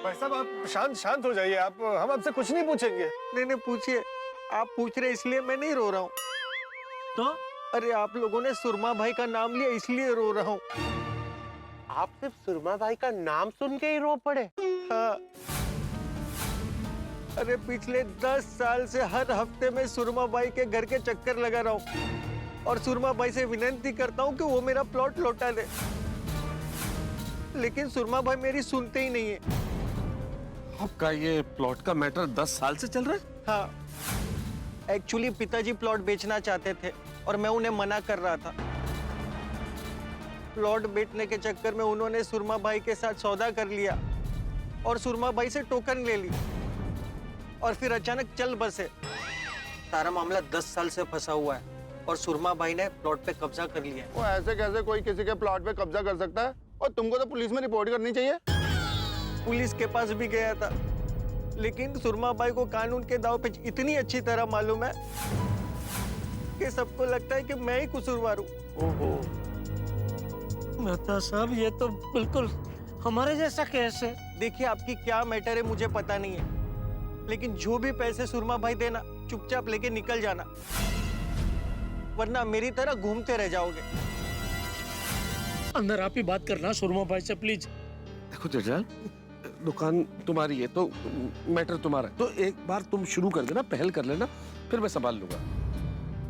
भाई साहब आप शांत हो जाइए, आप हम आपसे कुछ नहीं पूछेंगे। नहीं पूछिए, आप पूछ रहे इसलिए मैं नहीं रो रहा हूँ। तो अरे आप लोगों ने सुरमा भाई का नाम लिया इसलिए रो रहा हूँ। आप सिर्फ सुरमा भाई का नाम सुन के ही रो पड़े? हाँ। अरे पिछले 10 साल से हर हफ्ते में सुरमा भाई के घर के चक्कर लगा रहा हूँ और सुरमा भाई से विनती करता हूँ कि वो मेरा प्लॉट लौटा दे, लेकिन सुरमा भाई मेरी सुनते ही नहीं है। आपका ये प्लॉट का मैटर 10 साल से चल रहा है? हाँ, एक्चुअली पिताजी प्लॉट बेचना चाहते थे और मैं उन्हें मना कर रहा था। प्लॉट बेचने के चक्कर में उन्होंने सुरमा भाई के साथ सौदा कर लिया और सुरमा भाई से टोकन ले ली और फिर अचानक चल बसे। सारा मामला 10 साल से फंसा हुआ है और सुरमा भाई ने प्लॉट पे कब्जा कर लिया है। वो ऐसे कैसे कोई किसी के प्लॉट पे कब्जा कर सकता है? और तुमको तो पुलिस में रिपोर्ट करनी चाहिए। पुलिस के पास भी गया था, लेकिन सुरमा भाई को कानून के दाव पे इतनी अच्छी तरह मालूम है कि सबको लगता है कि मैं ही कसूरवार हूँ। ओहो, मेहता साहब ये तो बिल्कुल हमारे जैसा केस है। देखिए आपकी क्या मैटर है मुझे पता नहीं है, लेकिन जो भी पैसे सुरमा भाई देना चुपचाप लेके निकल जाना, वरना मेरी तरह घूमते रह जाओगे। अंदर आप ही बात करना सुरमा भाई से प्लीज। देखो जेठालाल, दुकान तुम्हारी है तो मैटर तुम्हारा है, तो एक बार तुम शुरू कर देना, पहल कर लेना, फिर मैं संभाल लूंगा।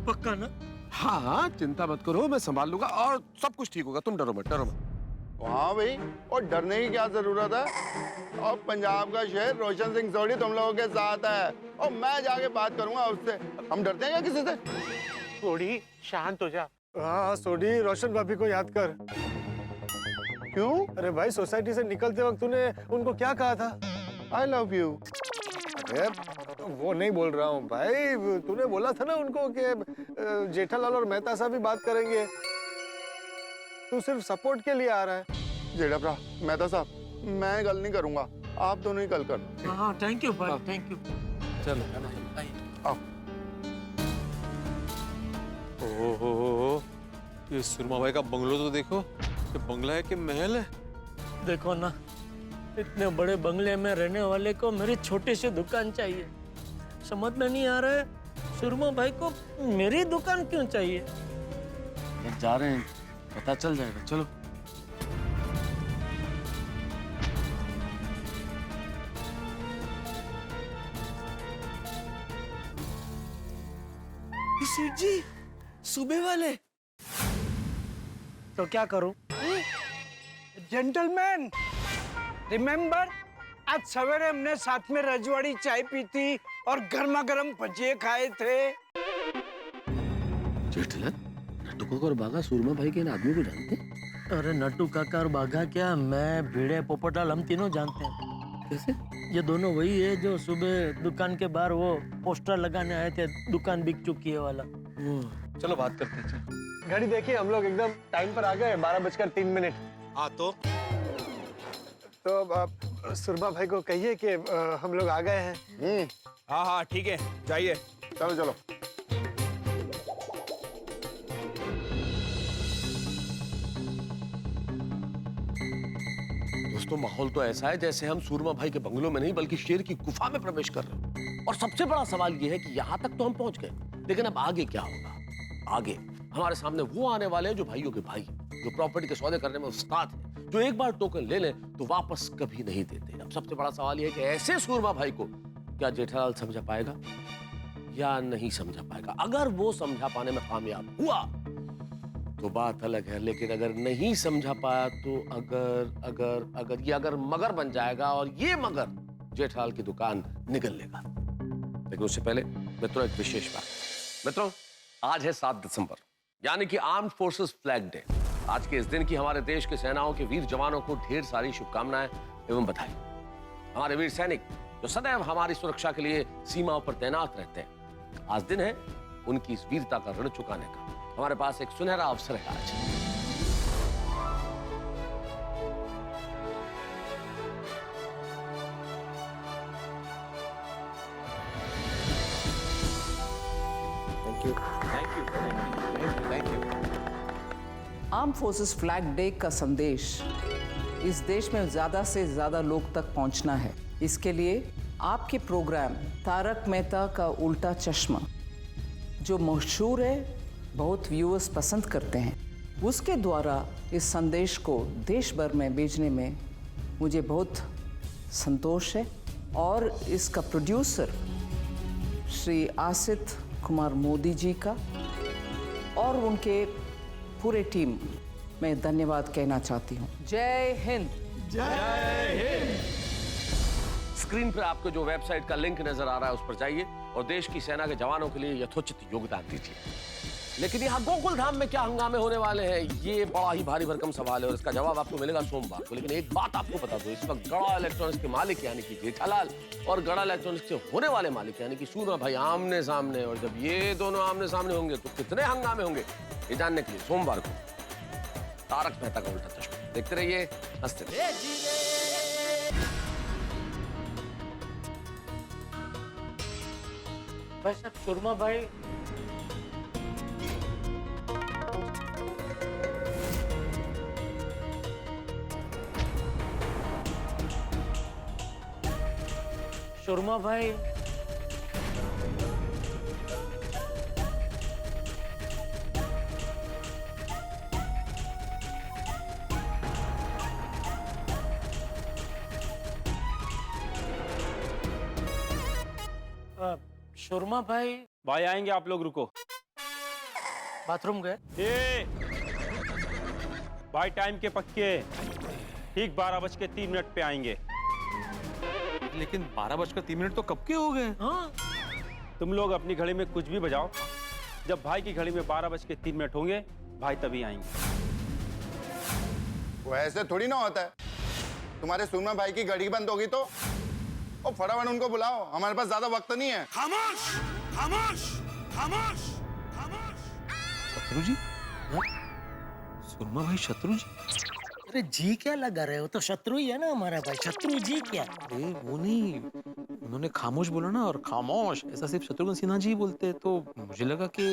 पक्का ना? हाँ हाँ, चिंता मत करो, मैं संभाल लूंगा और सब कुछ ठीक होगा, तुम डरो मत, डरो मत। हाँ भाई, और डरने की क्या जरूरत है? और पंजाब का शेर रोशन सिंह सोढ़ी तुम लोगों के साथ है और मैं जाके बात करूंगा उससे। हम डरते हैं क्या किसी से? सोढ़ी शांत हो जा। हाँ सोढ़ी, रोशन भाभी को याद कर। क्यों? अरे भाई, सोसाइटी से निकलते वक्त तूने उनको क्या कहा था? I love you। अरे वो नहीं बोल रहा हूँ भाई, तूने बोला था ना उनको कि जेठालाल और मेहता साहब भी बात करेंगे। तू सिर्फ सपोर्ट के लिए आ रहा है। जेठा भरा, मेहता साहब, मैं गल नहीं करूंगा, आप दोनों ही गल कर। हाँ थैंक यू भाई, थैंक यू। चलो आओ। ओहो, ये सुरमा भाई का बंगलो तो देखो, ये बंगला है कि महल है? देखो ना, इतने बड़े बंगले में रहने वाले को मेरी छोटी सी दुकान चाहिए। समझ में नहीं आ रहा है सुरमा भाई को मेरी दुकान क्यों चाहिए। जा रहे हैं, पता चल जाएगा, चलो। सेठ जी, सुबह वाले तो क्या करूं? जेंटलमैन, रिमेम्बर आज सवेरे हमने साथ में रजवाड़ी चाय पी थी और गर्मा गर्म भजिए खाए थे। जेठालाल, नट्टू काका और बाघा सुरमा भाई के इन आदमी को जानते? अरे नट्टू काका और बाघा क्या, मैं भिड़े पोपटाल हम तीनों जानते हैं। कैसे? ये दोनों वही है जो सुबह दुकान के बाहर वो पोस्टर लगाने आए थे, दुकान बिक चुकी है वाला। चलो बात करते हैं। घड़ी देखिए, हम लोग एकदम टाइम पर आ गए, 12:03। हाँ तो आप सुरमा भाई को कहिए कि हम लोग आ गए हैं। हाँ हाँ ठीक है, जाइए। चलो चलो। दोस्तों, माहौल तो ऐसा है जैसे हम सूरमा भाई के बंगलों में नहीं बल्कि शेर की गुफा में प्रवेश कर रहे हैं। और सबसे बड़ा सवाल यह है कि यहाँ तक तो हम पहुंच गए, लेकिन अब आगे क्या होगा? आगे हमारे सामने वो आने वाले हैं जो भाइयों के भाई, जो प्रॉपर्टी के सौदे करने में उस्ताद हैं, जो एक बार टोकन ले लें तो वापस कभी नहीं देते। अब सबसे बड़ा सवाल यह है कि ऐसे सूरमा भाई को क्या जेठालाल समझा पाएगा या नहीं समझा पाएगा? अगर वो समझा पाने में कामयाब हुआ तो बात अलग है, लेकिन अगर नहीं समझा पाया तो अगर मगर बन जाएगा और ये मगर जेठालाल की दुकान निगल लेगा। लेकिन उससे पहले मित्रों एक विशेष बात। मित्रों, आज है 7 दिसंबर, यानी कि आर्म्ड फोर्सेस फ्लैग डे। आज के इस दिन की हमारे देश के सेनाओं के वीर जवानों को ढेर सारी शुभकामनाएं एवं बधाई। हमारे वीर सैनिक जो सदैव हमारी सुरक्षा के लिए सीमाओं पर तैनात रहते हैं। आज दिन है उनकी इस वीरता का ऋण चुकाने का। हमारे पास एक सुनहरा अवसर है आज। Thank you, thank you, thank you. Arm forces flag day का संदेश इस देश में ज़्यादा से ज़्यादा लोग तक पहुंचना है। इसके लिए आपके प्रोग्राम तारक मेहता का उल्टा चश्मा जो मशहूर है, बहुत व्यूअर्स पसंद करते हैं, उसके द्वारा इस संदेश को देश भर में भेजने में मुझे बहुत संतोष है। और इसका प्रोड्यूसर श्री आसित कुमार मोदी जी का और उनके पूरे टीम मैं धन्यवाद कहना चाहती हूँ। जय हिंद। जय हिंद। स्क्रीन पर आपको जो वेबसाइट का लिंक नजर आ रहा है उस पर जाइए और देश की सेना के जवानों के लिए यथोचित योगदान दीजिए। लेकिन यहाँ गोकुल धाम में क्या हंगामे होने वाले हैं, ये बड़ा ही भारी भरकम सवाल है और इसका जवाब आपको मिलेगा सोमवार को। लेकिन एक बात आपको बता दो, इस वक्त गड़ा इलेक्ट्रॉनिक्स के मालिक यानी कि जेठालाल और गड़ा इलेक्ट्रॉनिक्स से होने वाले मालिक यानी कि सूरमा भाई आमने सामने, और जब ये दोनों आमने सामने होंगे तो कितने हंगामे होंगे, ये जानने के लिए सोमवार को तारक मेहता का उल्टा चश्मा देखते रहिए, हंसते रहिए। भाई साहब, सुरमा भाई सुरमा भाई सुरमा भाई भाई आएंगे, आप लोग रुको। बाथरूम गए? भाई टाइम के पक्के, ठीक 12:03 पे आएंगे। लेकिन 12:03 तो कब के हो गए? हाँ। तुम लोग अपनी घड़ी में कुछ भी बजाओ, जब भाई की घड़ी में 12:03 होंगे भाई तभी आएंगे। वो ऐसे थोड़ी ना होता है। तुम्हारे सुरमा भाई की घड़ी बंद होगी तो फटाफट उनको बुलाओ, हमारे पास ज्यादा वक्त नहीं है। खामोश, खामोश, खामोश, खामोश। शत्रु जी? सुरमा भाई शत्रु जी? अरे जी क्या लगा रहे हो, तो शत्रु ही है ना हमारा भाई। शत्रु जी क्या? अरे वो नहीं, उन्होंने खामोश बोला ना, और खामोश ऐसा सिर्फ शत्रुघ्न सिन्हा जी बोलते, तो मुझे लगा कि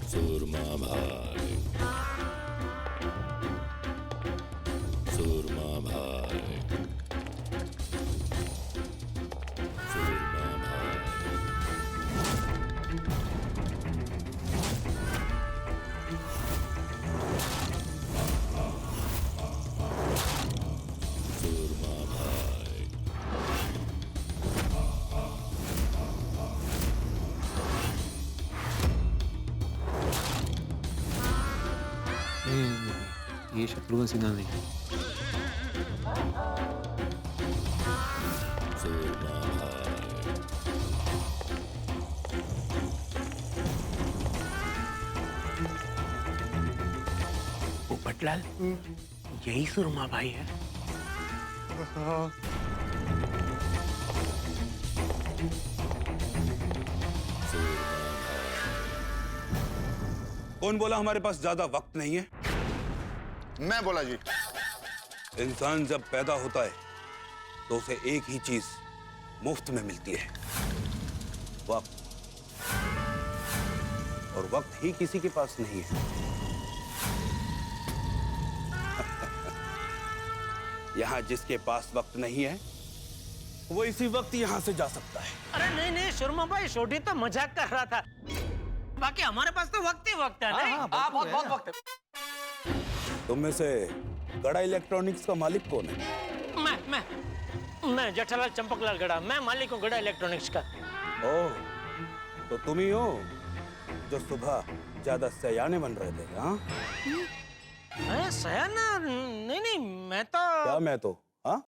सुरमा भाई, सुरमा भाई, सुरमा भाई। सुरमा भाई। ये शत्रुघ्न सिन्हा नहीं। सुरमा भाई। पोपटलाल, यही सुरमा भाई है। कौन बोला हमारे पास ज्यादा वक्त नहीं है? मैं बोला जी। इंसान जब पैदा होता है तो उसे एक ही चीज मुफ्त में मिलती है, वक्त। और वक्त ही किसी के पास नहीं है। यहां जिसके पास वक्त नहीं है वो इसी वक्त यहां से जा सकता है। अरे नहीं नहीं सुरमा भाई, छोटी तो मजाक कर रहा था, बाकी हमारे पास तो वक्त ही वक्त है। नहीं? बहुत वक्त है। तुम में से गड़ा इलेक्ट्रॉनिक्स का मालिक कौन है? मैं जेठालाल चंपकलाल गड़ा, मैं मालिक हूँ गड़ा इलेक्ट्रॉनिक्स का। ओह, तो तुम ही हो जो सुबह ज्यादा सयाने बन रहे थे? हाँ, मैं सयाना नहीं, मैं तो क्या मैं तो हाँ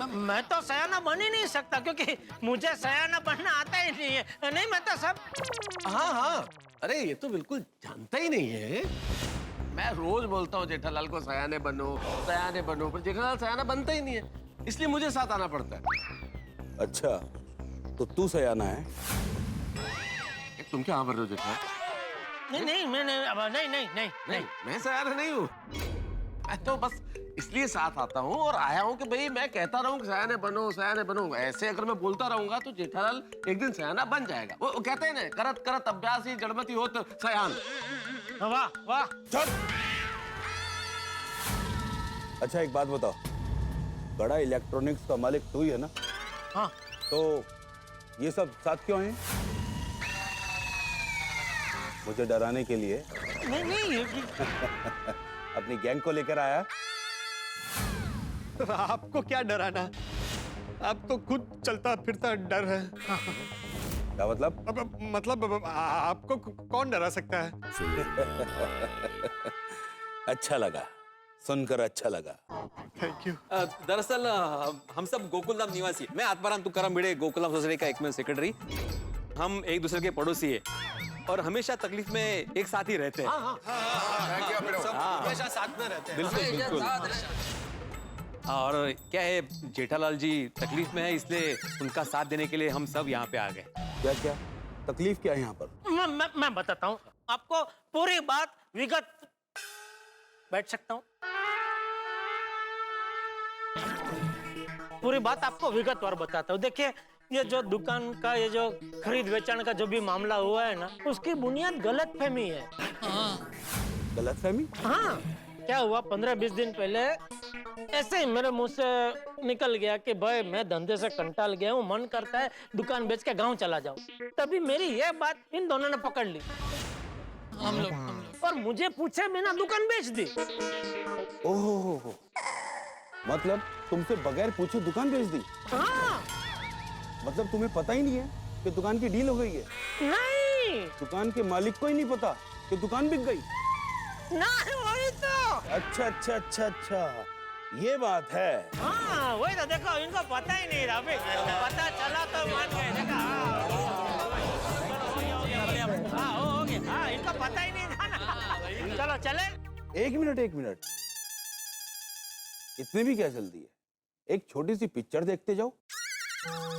मैं तो सयाना बन ही नहीं सकता, क्योंकि मुझे सयाना बनना आता ही नहीं है। नहीं, मैं तो सब हाँ, अरे ये तो बिल्कुल जानता ही नहीं है। मैं रोज बोलता हूँ जेठालाल को सयाने बनो, पर जेठालाल सयाना बनता ही नहीं है, इसलिए मुझे साथ आना पड़ता है। अच्छा, तो तू सयाना है। तुम क्या हाँ भर रहे हो जेठा? नहीं मैं सयाना नहीं हूँ। मैं तो बस इसलिए साथ आता हूँ और आया हूँ कि भाई मैं कहता रहूँ कि सयाने बनो। ऐसे अगर मैं बोलता रहूंगा तो जेठालाल एक दिन सयाना बन जाएगा। वो कहते हैं ना, करत करत अभ्यास ही जड़मती होत सयान। वाह वाह। अच्छा एक बात बताओ, बड़ा इलेक्ट्रॉनिक्स का मालिक तू ही है ना? हाँ। तो ये सब साथ क्यों हैं? मुझे डराने के लिए? नहीं अपनी गैंग को लेकर आया? आपको क्या डराना, आप तो खुद चलता फिरता डर है। क्या मतलब? मतलब आपको कौन डरा सकता है? अच्छा लगा, सुनकर अच्छा लगा। Thank you. दरअसल हम सब गोकुलधाम निवासी, मैं आत्माराम तुकाराम भिड़े, गोकुलधाम सोसाइटी का एकमेव सेक्रेटरी। हम एक दूसरे के पड़ोसी है और हमेशा तकलीफ में एक साथ ही रहते हैं। हमेशा साथ में रहते हैं। बिल्कुल। और क्या है, जेठालाल जी तकलीफ में है, इसलिए उनका साथ देने के लिए हम सब यहाँ पे आ गए। क्या तकलीफ क्या है यहाँ पर? मैं बताता हूँ आपको पूरी बात विगत। बैठ सकता हूँ? पूरी बात आपको विगतवार बताता हूँ। देखिए, ये जो दुकान का ये जो खरीद बेचने का जो भी मामला हुआ है ना, उसकी बुनियाद गलतफहमी है। गलतफहमी? हाँ। क्या हुआ, 15-20 दिन पहले ऐसे ही मेरे मुंह से निकल गया कि भाई मैं धंधे से कंटाल गया हूँ, मन करता है दुकान बेच के गांव चला जाऊं। तभी मेरी ये बात इन दोनों ने पकड़ ली। हम लोग और मुझे पूछे बिना दुकान बेच दी। ओहो, मतलब तुमसे बगैर पूछे दुकान बेच दी? हाँ। मतलब तुम्हें पता ही नहीं है कि दुकान की डील हो गई है? नहीं। दुकान के मालिक को ही नहीं पता कि दुकान बिक गई? नहीं, वही तो। अच्छा, ये बात है। हाँ वही तो, देखो इनको पता ही नहीं रहा। पता चला तो मान गए। देखा, हो गया। हाँ, इनको पता ही नहीं था ना। चलो चले। एक मिनट, इतने भी क्या जल्दी है? एक छोटी सी पिक्चर देखते जाओ।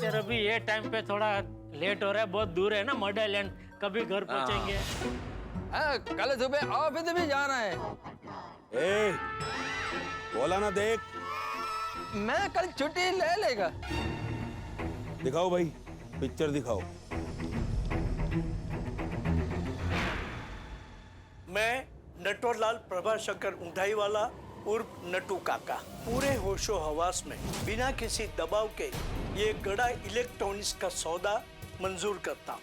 सर अभी ये टाइम पे थोड़ा लेट हो रहा है, बहुत दूर है ना मॉडल आइलैंड, कभी घर पहुंचेंगे। कल सुबह ऑफिस भी जाना है। ए, बोला ना देख। मैं कल छुट्टी ले लेगा। दिखाओ भाई, पिक्चर दिखाओ। मैं नटवरलाल प्रभाशंकर ऊंधाईवाला उर्फ नटू काका पूरे होशो हवास में बिना किसी दबाव के ये गड़ा इलेक्ट्रॉनिक्स का सौदा मंजूर करता हूँ।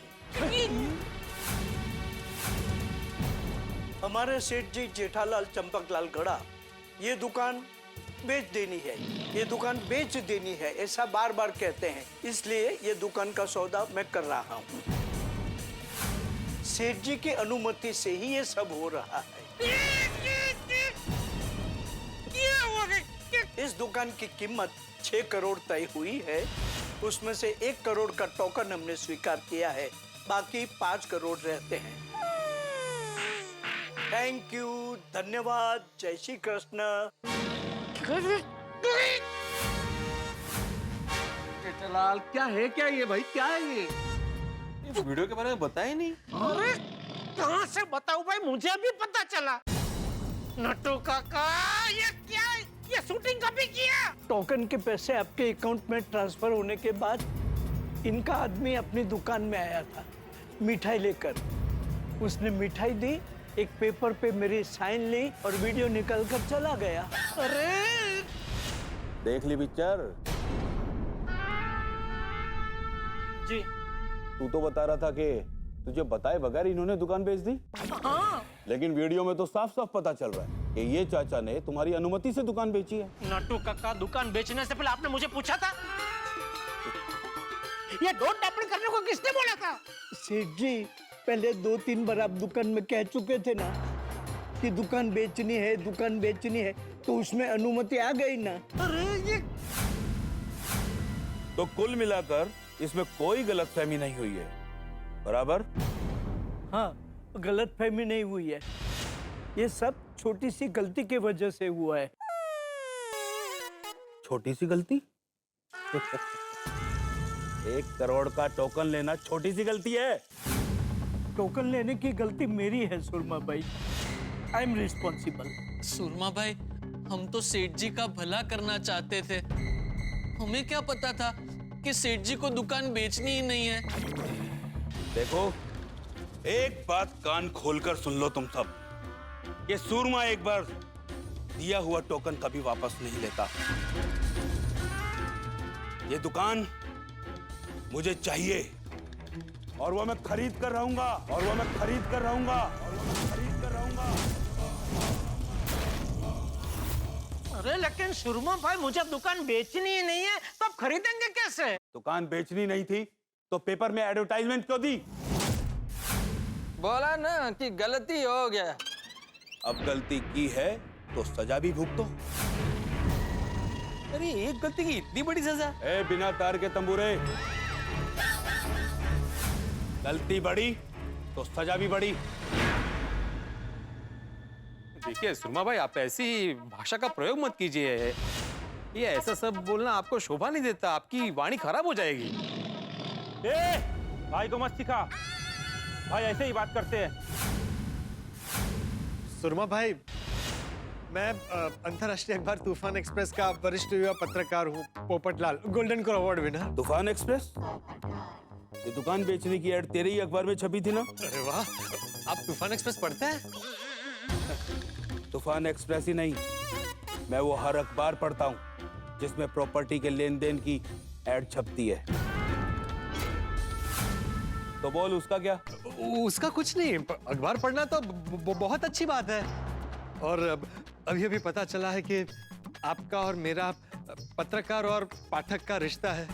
हमारे सेठ जी जेठालाल चंपकलाल गड़ा ये दुकान बेच देनी है, ये दुकान बेच देनी है, ऐसा बार बार कहते हैं, इसलिए ये दुकान का सौदा मैं कर रहा हूँ। सेठ जी की अनुमति से ही ये सब हो रहा है। इस दुकान की कीमत 6 करोड़ तय हुई है, उसमें से 1 करोड़ का टोकन हमने स्वीकार किया है, बाकी 5 करोड़ रहते हैं। थैंक यू, धन्यवाद, जय श्री कृष्ण। जेठालाल क्या है, क्या ये भाई, क्या है ये? इस वीडियो के बारे में बताया नहीं। अरे कहाँ से बताऊं भाई, मुझे भी पता चला। नटू काका, ये क्या है? ये शूटिंग कभी किया? टोकन के पैसे आपके अकाउंट में ट्रांसफर होने के बाद इनका आदमी अपनी दुकान में आया था मिठाई लेकर। उसने मिठाई दी, एक पेपर पे मेरी साइन ली और वीडियो निकल कर चला गया। अरे देख ली पिक्चर? जी। तू तो बता रहा था कि तुझे बताए बगैर इन्होंने दुकान बेच दी। हाँ। लेकिन वीडियो में तो साफ साफ पता चल रहा है कि ये चाचा ने तुम्हारी अनुमति से दुकान बेची है। नटू काका, दुकान बेचने से पहले आपने मुझे पूछा था? ये डोंट टैपन करने को किसने बोला था? सेठ जी, पहले 2-3 बार आप दुकान में कह चुके थे ना कि दुकान बेचनी है, तो उसमें अनुमति आ गई ना। अरे ये तो कुल मिलाकर इसमें कोई गलतफहमी नहीं हुई है, बराबर? हाँ, गलतफहमी नहीं हुई है, ये सब छोटी सी गलती की वजह से हुआ है। छोटी सी गलती? 1 करोड़ का टोकन लेना छोटी सी गलती है। टोकन लेने की गलती मेरी है सुरमा भाई। I am responsible. सुरमा भाई, हम तो सेठ जी का भला करना चाहते थे। हमें क्या पता था कि सेठ जी को दुकान बेचनी ही नहीं है। देखो, एक बात कान खोलकर सुन लो तुम सब। ये सूरमा एक बार दिया हुआ टोकन कभी वापस नहीं लेता। ये दुकान मुझे चाहिए और वो मैं खरीद कर रहूंगा, और वो मैं खरीद कर रहूंगा, और वो मैं खरीद कर रहूंगा। अरे लेकिन सुरमा भाई, मुझे दुकान बेचनी ही नहीं है, तो आप खरीदेंगे कैसे? दुकान बेचनी नहीं थी तो पेपर में एडवर्टाइजमेंट क्यों दी? बोला ना कि गलती हो गया। अब गलती की है तो सजा भी भुगतो। अरे एक गलती की इतनी बड़ी सजा? ए, बिना तार के तंबूरे, गलती बड़ी तो सजा भी बड़ी। देखिए सुरमा भाई, आप ऐसी भाषा का प्रयोग मत कीजिए। ये ऐसा सब बोलना आपको शोभा नहीं देता, आपकी वाणी खराब हो जाएगी। ए, भाई को मत सिखा, भाई ऐसे ही बात करते हैं। सुरमा भाई, मैं अंतर्राष्ट्रीय अखबार तूफान एक्सप्रेस का वरिष्ठ युवा पत्रकार हूँ, पोपटलाल, गोल्डन क्रॉ अवार्ड विनर। तूफान एक्सप्रेस? ये दुकान बेचने की ऐड तेरे ही अखबार में छपी थी ना? अरे वाह, आप तूफान एक्सप्रेस पढ़ते हैं? तूफान एक्सप्रेस ही नहीं, मैं वो हर अखबार पढ़ता हूँ जिसमें प्रॉपर्टी के लेन देन की ऐड छपती है। तो बोल, उसका क्या? उसका कुछ नहीं, अखबार पढ़ना तो बहुत अच्छी बात है। और अभी अभी पता चला है कि आपका और मेरा पत्रकार और पाठक का रिश्ता है।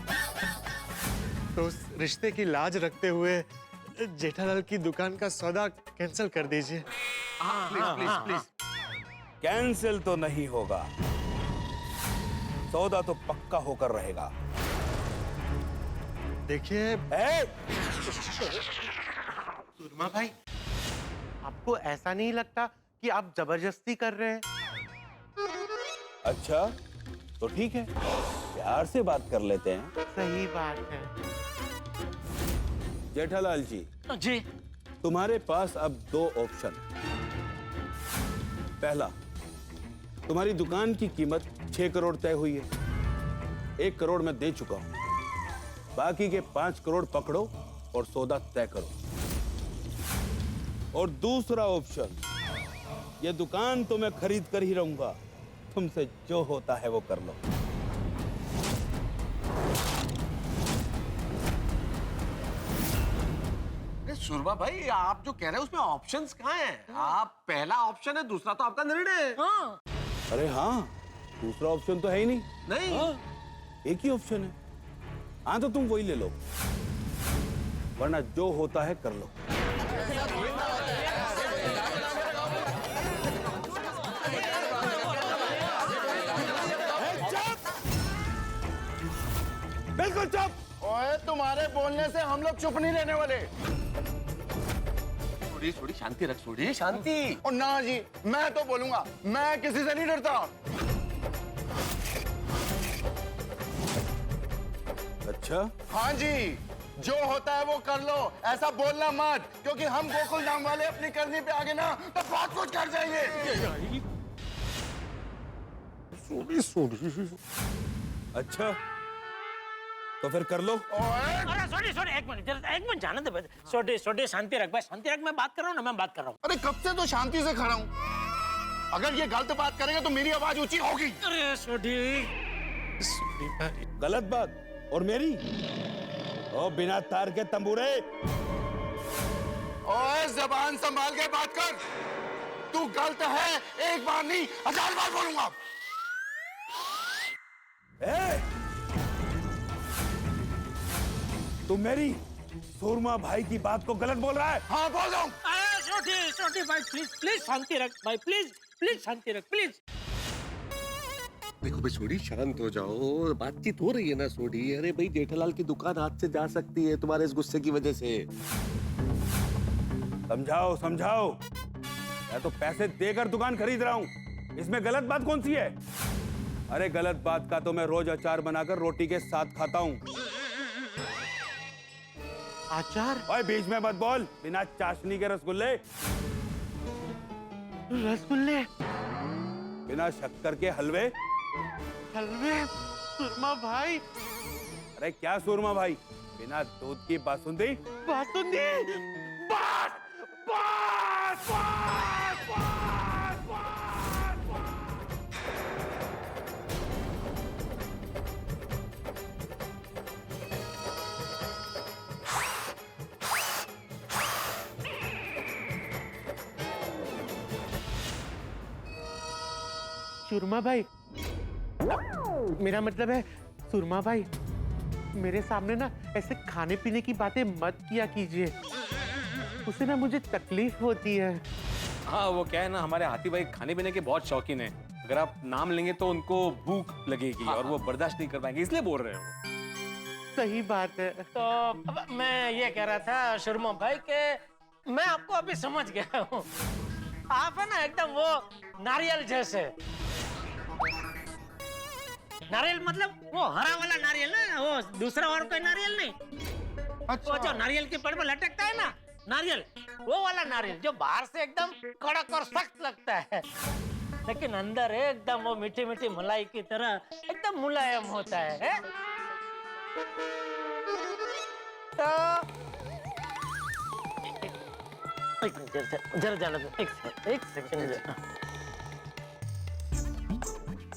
तो उस रिश्ते की लाज रखते हुए जेठालाल की दुकान का सौदा कैंसिल कर दीजिए। Please please. कैंसिल तो नहीं होगा, सौदा तो पक्का होकर रहेगा। देखिए सुरमा भाई, आपको ऐसा नहीं लगता कि आप जबरदस्ती कर रहे हैं? अच्छा तो ठीक है, प्यार से बात कर लेते हैं। सही बात है। जेठालाल जी जी, तुम्हारे पास अब 2 ऑप्शन। पहला, तुम्हारी दुकान की कीमत 6 करोड़ तय हुई है, 1 करोड़ मैं दे चुका हूं, बाकी के 5 करोड़ पकड़ो और सौदा तय करो। और दूसरा ऑप्शन, ये दुकान तो मैं खरीद कर ही रहूंगा, तुमसे जो होता है वो कर लो। सुरमा भाई, आप जो कह रहे हैं उसमें ऑप्शंस कहाँ हैं? आप पहला ऑप्शन है, दूसरा तो आपका निर्णय है। हाँ। अरे हाँ, दूसरा ऑप्शन तो है ही नहीं। नहीं, हाँ, एक ही ऑप्शन है। हाँ तो तुम वही ले लो, वरना जो होता है कर लो। बिल्कुल चुप। ओए, तुम्हारे बोलने से हम लोग चुप नहीं रहने वाले। थोड़ी शांति रख, थोड़ी शांति। और ना जी, मैं तो बोलूंगा, मैं किसी से नहीं डरता। अच्छा? हाँ जी, जो होता है वो कर लो, ऐसा बोलना मत, क्योंकि हम गोकुल नाम वाले अपनी करनी पे आगे ना तो बहुत कुछ कर जाएंगे। अच्छा तो फिर कर लो। अरे सॉरी, एक मिनट जाने दे। छोटे शांति रख भाई, शांति रख। मैं बात कर रहा हूँ ना, मैं बात कर रहा हूँ। अरे कब से तो शांति से खड़ा हूँ। अगर ये गलत बात करेंगे तो मेरी आवाज ऊंची होगी। अरे छोटी गलत बात और मेरी? ओ बिना तार के तंबूरे, ओए जबान संभाल के बात कर। तू गलत है, एक बार नहीं 1000 बार बोलूंगा। तुम मेरी सूरमा भाई की बात को गलत बोल रहा है। हाँ बोल रहा हूँ। छोटी भाई, प्लीज शांति रख भाई, प्लीज शांति रख, प्लीज। देखो भाई सोडी, शांत हो जाओ, बातचीत हो रही है ना सोडी। अरे भाई, जेठालाल की दुकान हाथ से जा सकती है तुम्हारे इस गुस्से की वजह से। समझाओ समझाओ, मैं तो पैसे देकर दुकान खरीद रहा हूँ, इसमें गलत बात कौन सी है? अरे गलत बात का तो मैं रोज अचार बनाकर रोटी के साथ खाता हूँ। अचार? ओए बीच में मत बोल, बिना चाशनी के रसगुल्ले। रसगुल्ले? बिना शक्कर के हलवे। हलवे? सुरमा भाई। अरे क्या सुरमा भाई, बिना दूध की बासुंदी। बासुंदी? बास! बास! बास! बास! सुरमा भाई, मेरा मतलब है सुरमा भाई, मेरे सामने ना ऐसे खाने पीने की बातें मत किया कीजिए, उससे ना मुझे तकलीफ होती है। हाँ वो क्या है ना, हमारे हाथी भाई खाने पीने के बहुत शौकीन है। अगर आप नाम लेंगे तो उनको भूख लगेगी और वो बर्दाश्त नहीं कर पाएंगे, इसलिए बोल रहे हो। सही बात है। तो अब मैं ये कह रहा था सुरमा भाई के मैं आपको अभी समझ गया हूँ। आप है ना एकदम वो नारियल जैसे। नारियल मतलब वो हरा वाला नारियल ना, वो दूसरा और कोई नारियल नहीं। अच्छा। वो जो नारियल के पेड़ में लटकता है ना नारियल, वो वाला नारियल जो बाहर से एकदम कड़क और सख्त लगता है, लेकिन अंदर एकदम वो मीठी मीठी मलाई की तरह एकदम मुलायम होता है? तो जरा जाना दो, एक सेकंड।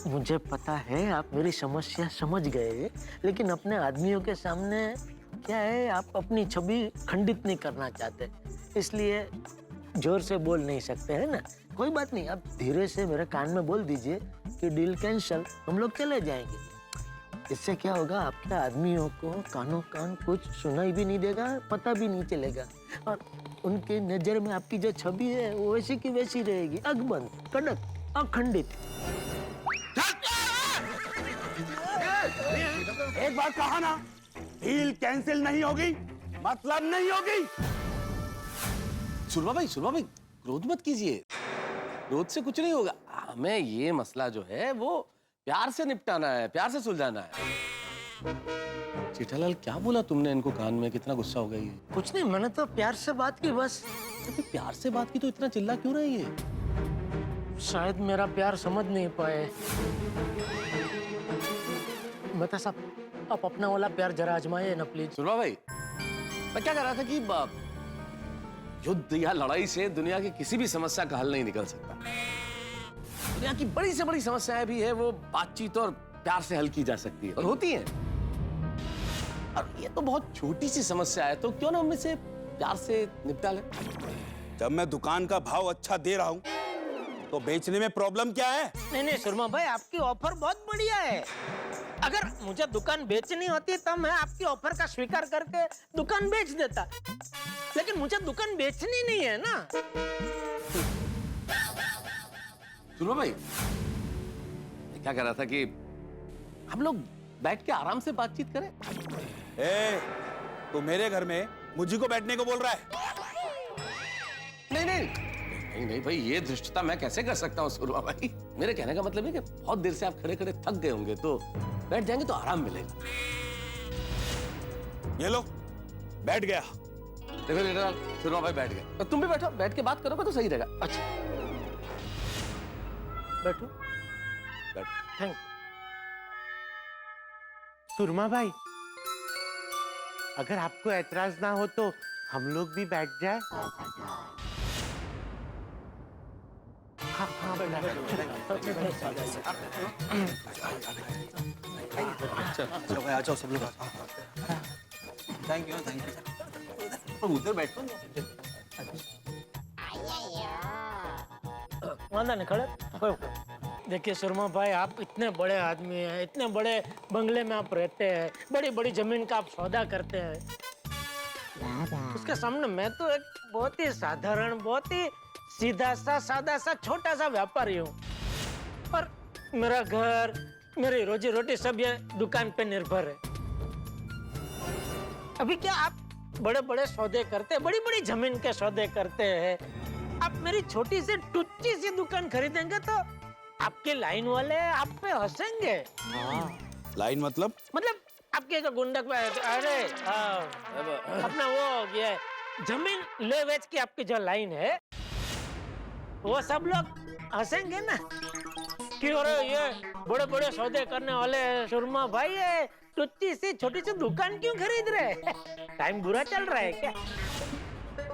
मुझे पता है आप मेरी समस्या समझ गए, लेकिन अपने आदमियों के सामने क्या है, आप अपनी छवि खंडित नहीं करना चाहते, इसलिए जोर से बोल नहीं सकते, है ना? कोई बात नहीं, आप धीरे से मेरे कान में बोल दीजिए कि डील कैंसल, हम लोग चले जाएंगे। इससे क्या होगा, आपके आदमियों को कानों कान कुछ सुनाई भी नहीं देगा, पता भी नहीं चलेगा, और उनके नजर में आपकी जो छवि है वो वैसी की वैसी रहेगी, अकबंद, कड़क, अखंडित। एक बात कहा ना, डील कैंसिल नहीं होगी, मतलब नहीं होगी। सुरमा भाई क्रोध मत कीजिए, क्रोध से कुछ नहीं होगा। हमें ये मसला जो है वो प्यार से निपटाना है, प्यार से सुलझाना है। जेठालाल क्या बोला तुमने इनको कान में, कितना गुस्सा हो गया ये? कुछ नहीं, मैंने तो प्यार से बात की बस। अभी प्यार से बात की तो इतना चिल्ला क्यों रही है? शायद मेरा प्यार समझ नहीं पाए। मेहता साहब, आप अपना वाला प्यार जरा आजमाइए ना प्लीज। सुरमा भाई, मैं क्या कह रहा था कि युद्ध या लड़ाई से दुनिया की किसी भी समस्या का हल नहीं निकल सकता। दुनिया की बड़ी से बड़ी समस्याएं भी है वो बातचीत और प्यार से हल की जा सकती है, और होती है। और ये तो बहुत छोटी सी समस्या है, तो क्यों ना हम इसे प्यार से निपटा लें? जब मैं दुकान का भाव अच्छा दे रहा हूँ तो बेचने में प्रॉब्लम क्या है? नहीं सुरमा भाई, आपकी ऑफर बहुत बढ़िया है। अगर मुझे दुकान बेचनी होती तो मैं आपकी ऑफर का स्वीकार करके दुकान बेच देता, लेकिन मुझे दुकान बेचनी नहीं है ना। सुनो भाई, मैं क्या कह रहा था कि हम लोग बैठ के आराम से बातचीत करें। तू मेरे घर में मुझी को बैठने को बोल रहा है? नहीं भाई, ये धृष्टता मैं कैसे कर सकता हूँ सुरमा भाई? मेरे कहने का मतलब है कि बहुत देर से आप खड़े खड़े थक गए होंगे, तो बैठ जाएंगे तो आराम मिलेगा। ये लो, बैठ गया। देखो सुरमा भाई बैठ गए, तो तुम भी बैठो, बैठ के बात करोगे तो सही रहेगा। अच्छा बैठो। थैंक। सुरमा भाई, अगर आपको ऐतराज ना हो तो हम लोग भी बैठ जाए। हाँ बैठा। चलो भाई, आ जाओ सब लोग। Thank you. उधर बैठो। वादा नहीं खड़े। देखिए सुरमा भाई, आप इतने बड़े आदमी हैं, इतने बड़े बंगले में आप रहते हैं, बड़ी बड़ी जमीन का आप सौदा करते हैं, उसके सामने मैं तो एक बहुत ही साधारण, बहुत ही सीधा सा, सादा सा, छोटा सा व्यापारी हूँ, और मेरा घर, मेरी रोजी रोटी सब ये दुकान पे निर्भर है। अभी क्या आप बड़े बड़े सौदे करते हैं, बड़ी बड़ी जमीन के सौदे करते हैं, आप मेरी छोटी सी टुच्ची सी दुकान खरीदेंगे तो आपके लाइन वाले आप पे हंसेंगे। लाइन मतलब आपके जो गुंडक पे अरे अपना वो ये जमीन ले बेच की आपकी जो लाइन है वो सब लोग हंसेंगे ना कि अरे ये बड़े बड़े सौदे करने वाले सुरमा भाई ये टुच्ची सी छोटी सी दुकान क्यों खरीद रहे? टाइम बुरा चल रहा है क्या?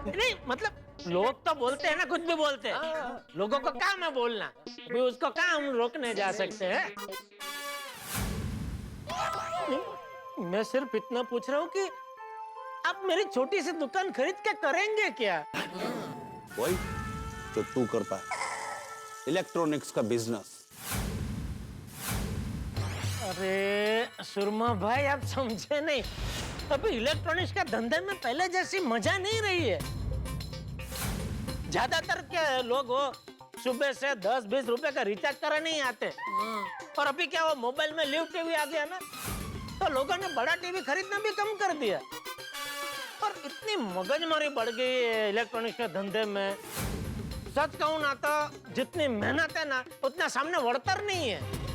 नहीं मतलब लोग तो बोलते हैं ना, कुछ भी बोलते हैं। लोगों को काम है बोलना, भी उसको काम रोकने जा सकते हैं। मैं सिर्फ इतना पूछ रहा हूँ कि आप मेरी छोटी सी दुकान खरीद के करेंगे क्या? वही जो तू करता है, इलेक्ट्रॉनिक्स का बिजनेस। अरे सुरमा भाई आप समझे नहीं, अभी इलेक्ट्रॉनिक्स का धंधे में पहले जैसी मजा नहीं रही है। ज्यादातर के लोग वो सुबह से 10-20 रुपए का रिचार्ज करा नहीं आते, और अभी क्या वो मोबाइल में लिव टीवी आ गया ना, तो लोगों ने बड़ा टीवी खरीदना भी कम कर दिया। और इतनी मगजमारी बढ़ गई है इलेक्ट्रॉनिक्स के धंधे में, सच कहूं ना तो जितनी मेहनत है ना उतना सामने वड़तर नहीं है।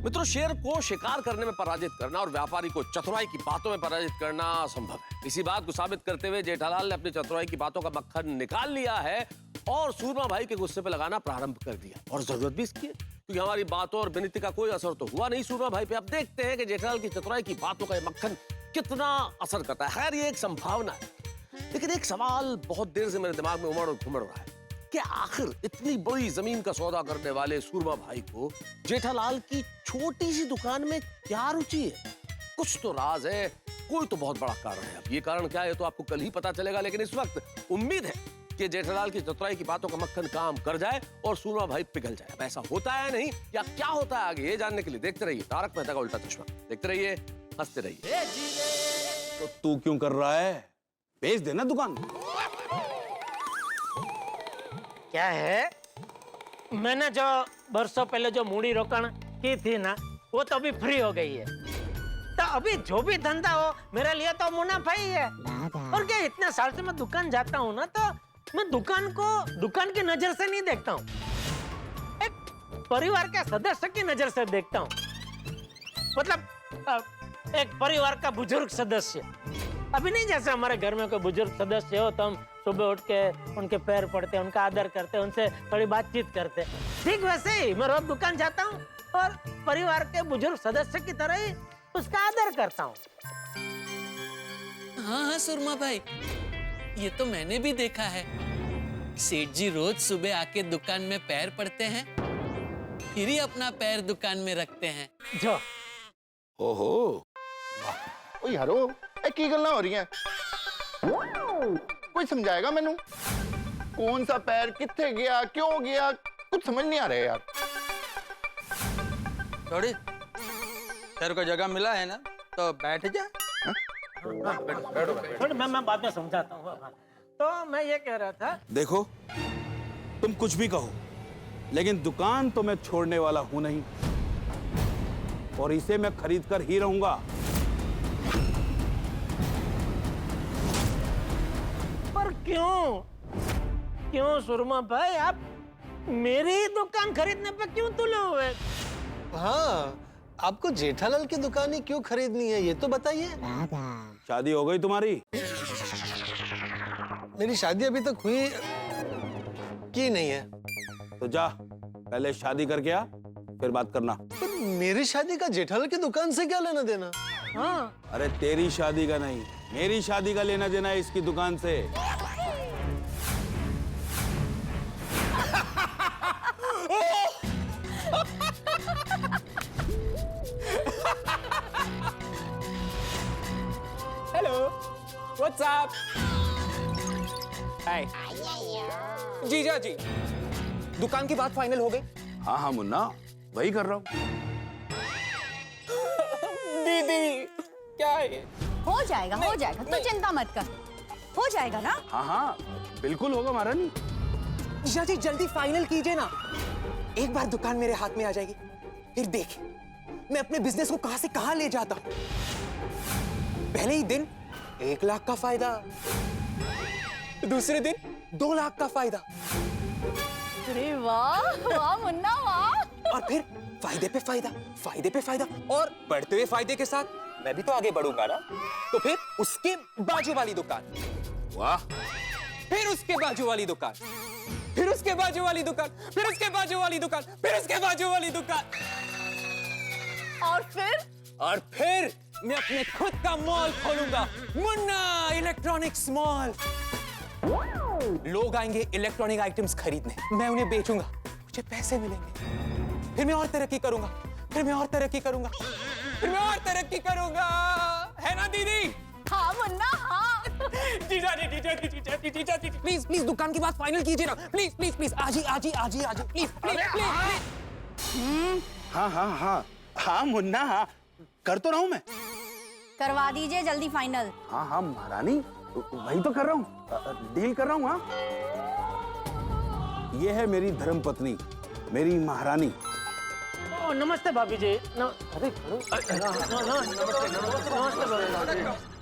मित्रों, शेर को शिकार करने में पराजित करना और व्यापारी को चतुराई की बातों में पराजित करना असंभव है। इसी बात को साबित करते हुए जेठालाल ने अपनी चतुराई की बातों का मक्खन निकाल लिया है और सूरमा भाई के गुस्से पे लगाना प्रारंभ कर दिया, और जरूरत भी इसकी है, क्योंकि हमारी बातों और विनती का कोई असर तो हुआ नहीं सूरमा भाई पे। अब देखते हैं कि जेठालाल की चतुराई की बातों का मक्खन कितना असर करता है। खैर, ये एक संभावना है, लेकिन एक सवाल बहुत देर से मेरे दिमाग में उमड़ और घुमड़ रहा है कि आखिर इतनी बड़ी जमीन का सौदा करने वाले सूरमा भाई को जेठालाल की छोटी सी दुकान में क्या रुचि है? कुछ तो राज है, कोई तो बहुत बड़ा कारण है। अब ये कारण क्या है तो आपको कल ही पता चलेगा, लेकिन इस वक्त उम्मीद है कि जेठालाल की चतुराई की बातों का मक्खन काम कर जाए और सूरमा भाई पिघल जाए। अब ऐसा होता है नहीं या क्या होता है आगे, ये जानने के लिए देखते रहिए तारक मेहता का उल्टा चश्मा। देखते रहिए, हंसते रहिए। तो तू क्यों कर रहा है? बेच देना दुकान। क्या है, मैंने जो बरसों पहले जो मूड़ी रोकण की थी ना, वो तो अभी फ्री हो गई है। तो अभी जो भी धंधा हो मेरे लिए तो मुनाफा ही है। और क्या, इतने साल से मैं दुकान जाता हूँ ना, तो मैं दुकान को दुकान की नजर से नहीं देखता हूँ, एक परिवार के सदस्य की नजर से देखता हूँ। मतलब एक परिवार का बुजुर्ग सदस्य। अभी नहीं जैसे हमारे घर में कोई बुजुर्ग सदस्य हो तो हम सुबह उठ के उनके पैर पड़ते, उनका आदर करते, उनसे थोड़ी बातचीत करते, ठीक वैसे ही मैं रोज दुकान जाता हूँ और परिवार के बुजुर्ग सदस्य की तरह ही उसका आदर करता हूँ। हाँ सुरमा भाई, ये तो मैंने भी देखा है। सेठ जी रोज सुबह आके दुकान में पैर पड़ते हैं, फिर ही अपना पैर दुकान में रखते हैं। जो ओहो, ओ यारो ए की गल्लां हो रही हैं? कोई समझाएगा मैनू? कौन सा पैर कित्थे गया, क्यों गया, कुछ समझ नहीं आ रहा यार। थोड़ी तेरे को जगह मिला है ना, तो बैठ जा। बैठो, मैं बाद में समझाता हूँ। तो मैं ये कह रहा था, देखो तुम कुछ भी कहो, लेकिन दुकान तो मैं छोड़ने वाला हूं नहीं, और इसे मैं खरीद कर ही रहूंगा। पर क्यों क्यों सुरमा भाई, आप मेरी दुकान खरीदने पे क्यों तुले हुए? हाँ, आपको जेठालाल की दुकान ही क्यों खरीदनी है, ये तो बताइए। शादी हो गई तुम्हारी? मेरी शादी अभी तक हुई की नहीं है। तो जा पहले शादी करके आ, फिर बात करना। तो मेरी शादी का जेठालाल की दुकान से क्या लेना देना? हाँ। अरे तेरी शादी का नहीं, मेरी शादी का लेना देना है इसकी दुकान से। Hello, what's up? हाय जीजा जी, दुकान की बात फाइनल हो गई? हाँ हाँ मुन्ना, वही कर रहा हूँ। दीदी क्या है? हो जाएगा, हो जाएगा, तू चिंता मत कर, हो जाएगा ना? हाँ हाँ बिल्कुल होगा महारानी। जीजा जी जल्दी फाइनल कीजिए ना, एक बार दुकान मेरे हाथ में आ जाएगी, फिर देख मैं अपने बिजनेस को कहां से कहां ले जाता हूं। पहले ही दिन 1 लाख का फायदा, दूसरे दिन 2 लाख का फायदा, अरे वाह वाह मुन्ना वाह। और फिर फायदे पे फायदा, फायदे पे फायदा, और बढ़ते हुए फायदे के साथ मैं भी तो आगे बढ़ूंगा ना। तो फिर उसके बाजू वाली दुकान, वाह, फिर उसके बाजू वाली दुकान, फिर उसके बाजू वाली दुकान, फिर उसके बाजू वाली दुकान, फिर उसके बाजू वाली दुकान, और फिर मैं अपने खुद का मॉल खोलूंगा, मुन्ना इलेक्ट्रॉनिक्स मॉल। लोग आएंगे इलेक्ट्रॉनिक आइटम्स खरीदने, मैं उन्हें बेचूंगा, मुझे पैसे मिलेंगे, फिर मैं और तरक्की करूंगा, फिर मैं और तरक्की करूंगा, फिर मैं और तरक्की करूंगा, है ना दीदी? हाँ मुन्ना हाँ। जीजा जी, जीजा जी, जीजा जी, जीजा जी, प्लीज प्लीज दुकान की बात फाइनल कीजिए ना, प्लीज प्लीज प्लीज, आज ही आज ही आज ही आज ही, प्लीज प्लीज प्लीज। हाँ हाँ हाँ हाँ मुन्ना, हाँ कर तो रहा हूँ मैं। करवा दीजिए जल्दी फाइनल। हाँ हाँ महारानी, वही तो कर रहा हूँ, डील कर रहा हूँ। हाँ, ये है मेरी धर्मपत्नी, मेरी महारानी। ओ, नमस्ते भाभी जी। अरे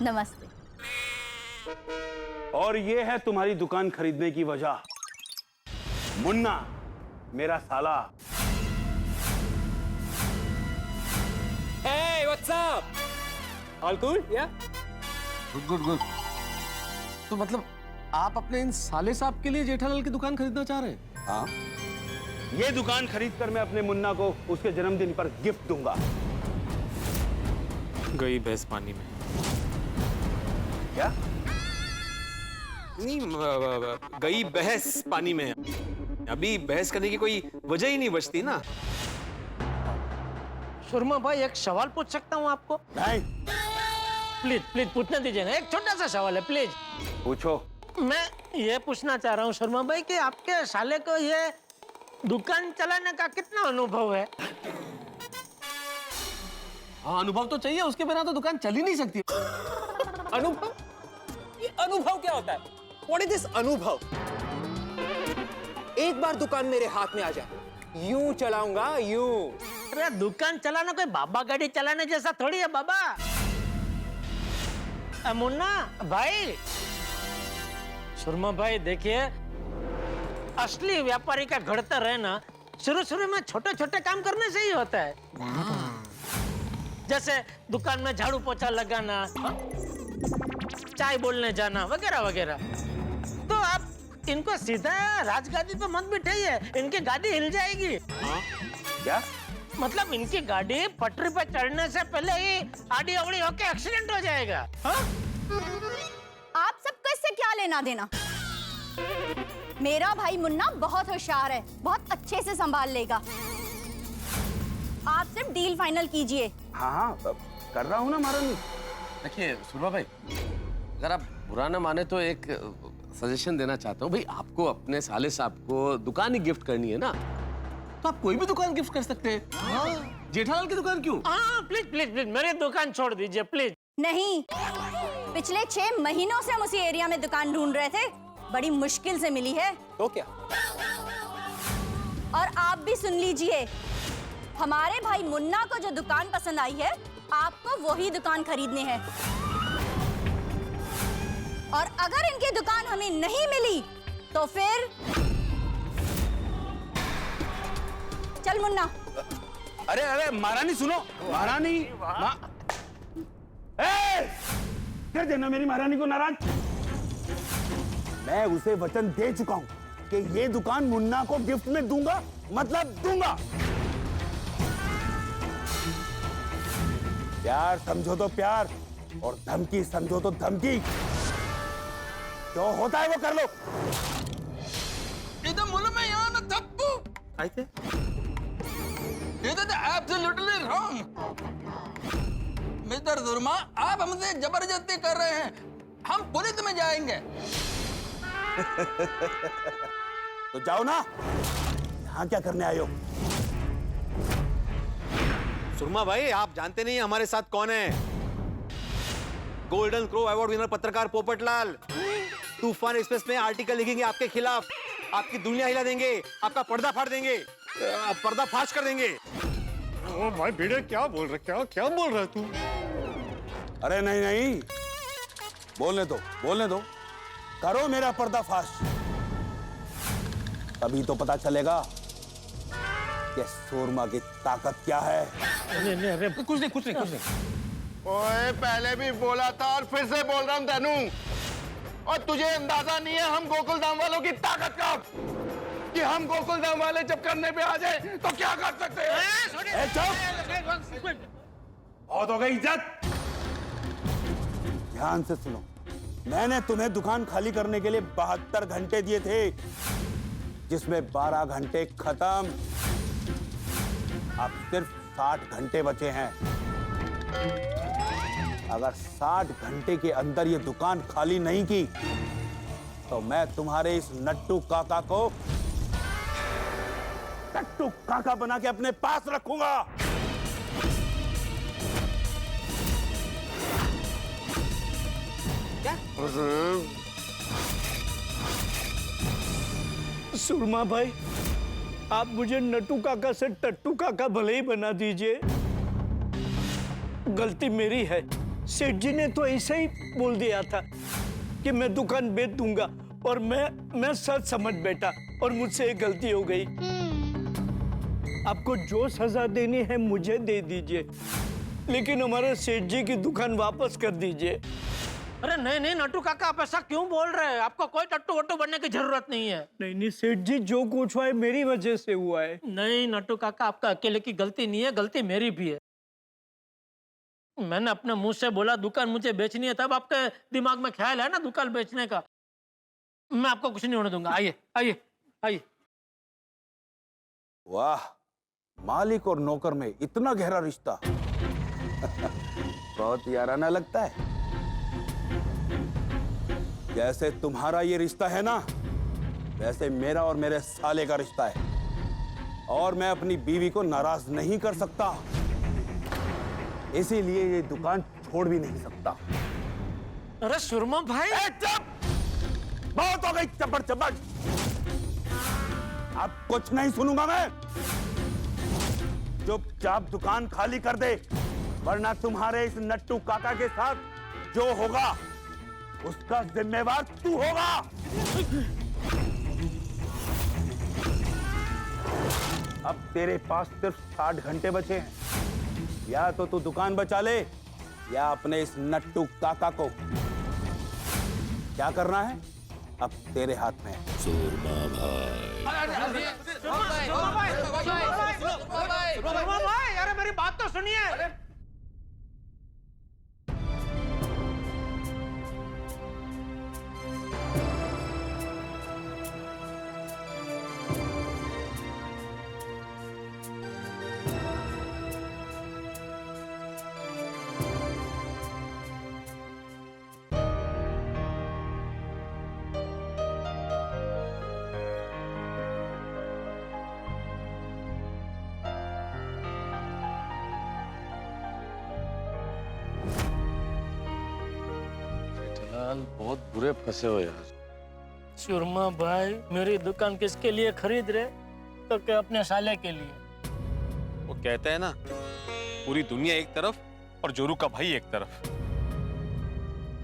नमस्ते। और ये है तुम्हारी दुकान खरीदने की वजह, मुन्ना मेरा साला। Hey, what's up? All cool? Yeah? Good good good. तो मतलब आप अपने इन साले साहब के लिए जेठालाल की दुकान खरीदना चाह रहे हैं? हाँ, ये दुकान खरीदकर मैं अपने मुन्ना को उसके जन्मदिन पर गिफ्ट दूंगा। गई भैंस पानी में। क्या? नहीं, गई बहस पानी में। अभी बहस करने की कोई वजह ही नहीं बचती ना। सुरमा भाई, एक सवाल पूछ सकता हूँ आपको? नहीं। प्लीज प्लीज पूछने दीजिए ना, एक छोटा सा सवाल है, प्लीज। पूछो। मैं ये पूछना चाह रहा हूँ शर्मा भाई कि आपके साले को ये दुकान चलाने का कितना अनुभव है? हाँ, अनुभव तो चाहिए, उसके बिना तो दुकान चल ही नहीं सकती। अनुभव? ये अनुभव क्या होता है? What is this अनुभव? एक बार दुकान मेरे हाथ में आ जाए, यूं चलाऊंगा, यूं। अरे दुकान चलाना कोई बाबा गाड़ी चलाने जैसा थोड़ी है बाबा। मुन्ना भाई, सुरमा भाई देखिए, असली व्यापारी का घड़तर है ना, शुरू शुरू में छोटे छोटे काम करने से ही होता है। जैसे दुकान में झाड़ू पोछा लगाना, चाय बोलने जाना, वगैरह वगैरह। तो आप इनको सीधा राजगादी पे मत बिठाइए, इनकी गाड़ी हिल जाएगी। क्या? मतलब इनकी गाड़ी पटरी पे चढ़ने से पहले ही आड़ी अवड़ी होके एक्सीडेंट हो जाएगा। आप सबको इससे क्या लेना देना? मेरा भाई मुन्ना बहुत होशियार है, बहुत अच्छे से संभाल लेगा। आप सिर्फ डील फाइनल कीजिए। हाँ हाँ कर रहा हूँ ना महारानी। देखिए सुरमा भाई, अगर आप बुरा ना माने तो एक सजेशन देना चाहता हूँ। भाई आपको अपने साले साहब को दुकान ही गिफ्ट करनी है ना, तो आप कोई भी दुकान गिफ्ट कर सकते हैं। जेठालाल की दुकान क्यों? हाँ प्लीज प्लीज प्लीज मेरी दुकान छोड़ दीजिए प्लीज। नहीं, पिछले 6 महीनों से हम उसी एरिया में दुकान ढूंढ रहे थे, बड़ी मुश्किल से मिली है। तो क्या? और आप भी सुन लीजिए, हमारे भाई मुन्ना को जो दुकान पसंद आई है, आपको वही दुकान खरीदनी है। और अगर इनकी दुकान हमें नहीं मिली तो फिर चल मुन्ना। अरे अरे महारानी सुनो, महारानी कर देना मेरी महारानी को नाराज। मैं उसे वचन दे चुका हूं कि ये दुकान मुन्ना को गिफ्ट में दूंगा, मतलब दूंगा। प्यार समझो तो प्यार, और धमकी समझो तो धमकी। जो होता है वो कर लो। इधर मुल्क में यहाँ ना तप्पू आई थे। इधर तो एब्सोल्युटली रॉन्ग। मिस्टर सुरमा, आप हमसे जबरदस्ती कर रहे हैं, हम पुलिस में जाएंगे। तो जाओ ना, यहाँ क्या करने आए हो? सुरमा भाई, आप जानते नहीं हमारे साथ कौन है? गोल्डन क्रो अवार्ड विनर पत्रकार पोपटलाल। तूफान एक्सप्रेस में आर्टिकल लिखेंगे आपके खिलाफ, आपकी दुनिया हिला देंगे, आपका पर्दा फाड़ देंगे, पर्दा फाश कर देंगे। ओ भाई भिड़े, क्या बोल रहा, क्या बोल रहा है तू? अरे नहीं नहीं, बोलने दो, बोलने दो। करो मेरा पर्दाफाश, तभी तो पता चलेगा कि सूरमा की ताकत क्या है। अरे कुछ नहीं। ओए पहले भी बोला था और फिर से बोल रहा हूँ तेनू, और तुझे अंदाजा नहीं है हम गोकुलधाम वालों की ताकत का, कि हम गोकुलधाम वाले जब करने पे आ जाए तो क्या कर सकते हैं। बहुत हो गई इज्जत। ध्यान से सुनो, मैंने तुम्हें दुकान खाली करने के लिए 72 घंटे दिए थे, जिसमें 12 घंटे खत्म। अब सिर्फ 60 घंटे बचे हैं। अगर 60 घंटे के अंदर ये दुकान खाली नहीं की तो मैं तुम्हारे इस नट्टू काका को टट्टू काका बना के अपने पास रखूंगा। क्या? सुरमा भाई, आप मुझे नट्टू काका से टट्टू काका भले ही बना दीजिए, गलती मेरी है। सेठ जी ने तो ऐसे ही बोल दिया था कि मैं दुकान बेच दूंगा, और मैं सच समझ बैठा और मुझसे एक गलती हो गई। आपको जो सजा देनी है मुझे दे दीजिए, लेकिन हमारे सेठ जी की दुकान वापस कर दीजिए। अरे नहीं नट्टू काका, आप ऐसा क्यों बोल रहे हैं? आपको कोई टट्टू वट्टू बनने की जरूरत नहीं है। नहीं सेठ जी, जो कुछ हुआ है मेरी वजह से हुआ है। नहीं नट्टू काका, आपका अकेले की गलती नहीं है, गलती मेरी भी है। मैंने अपने मुंह से बोला दुकान मुझे बेचनी है, तब आपके दिमाग में ख्याल है ना दुकान बेचने का। मैं आपको कुछ नहीं होने दूंगा। आइए आइए आइए। वाह, मालिक और नौकर में इतना गहरा रिश्ता। बहुत याराना लगता है। जैसे तुम्हारा ये रिश्ता है ना, वैसे मेरा और मेरे साले का रिश्ता है, और मैं अपनी बीवी को नाराज नहीं कर सकता, इसीलिए ये दुकान छोड़ भी नहीं सकता। अरे सुरमा भाई, चुप! बहुत हो गई चपड़ चपड़। अब कुछ नहीं सुनूंगा मैं। चुपचाप दुकान खाली कर दे, वरना तुम्हारे इस नट्टू काका के साथ जो होगा उसका जिम्मेवार तू होगा। अब तेरे पास सिर्फ 60 घंटे बचे हैं। या तो तू दुकान बचा ले, या अपने इस नट्टू काका को। क्या करना है अब तेरे हाथ में है। सुरमा भाई, अरे मेरी बात तो सुनिए। बहुत बुरे फंसे हो यार। सुरमा भाई, मेरी दुकान किसके लिए खरीद रहे? तो क्या अपने साले के लिए? वो कहते हैं ना, पूरी दुनिया एक तरफ और जोरू का भाई एक तरफ।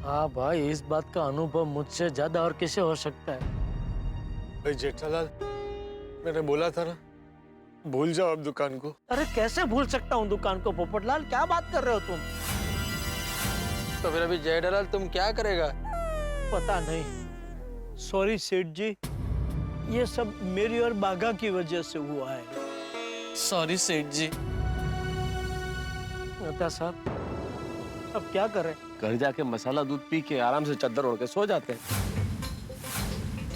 हाँ भाई, इस बात का अनुभव मुझसे ज्यादा और किसे हो सकता है? भाई जेठालाल, मैंने बोला था ना, भूल जाओ अब दुकान को। अरे कैसे भूल सकता हूँ दुकान को पोपटलाल, क्या बात कर रहे हो तुम? तो फिर अभी जेठालाल तुम क्या करेगा? पता नहीं। सॉरी सेठ जी, ये सब मेरी और बागा की वजह से हुआ है। सॉरी सेठ जी। मेहता साहब, अब क्या करें? घर जाके मसाला दूध पी के आराम से चद्दर ओढ़ के सो जाते हैं।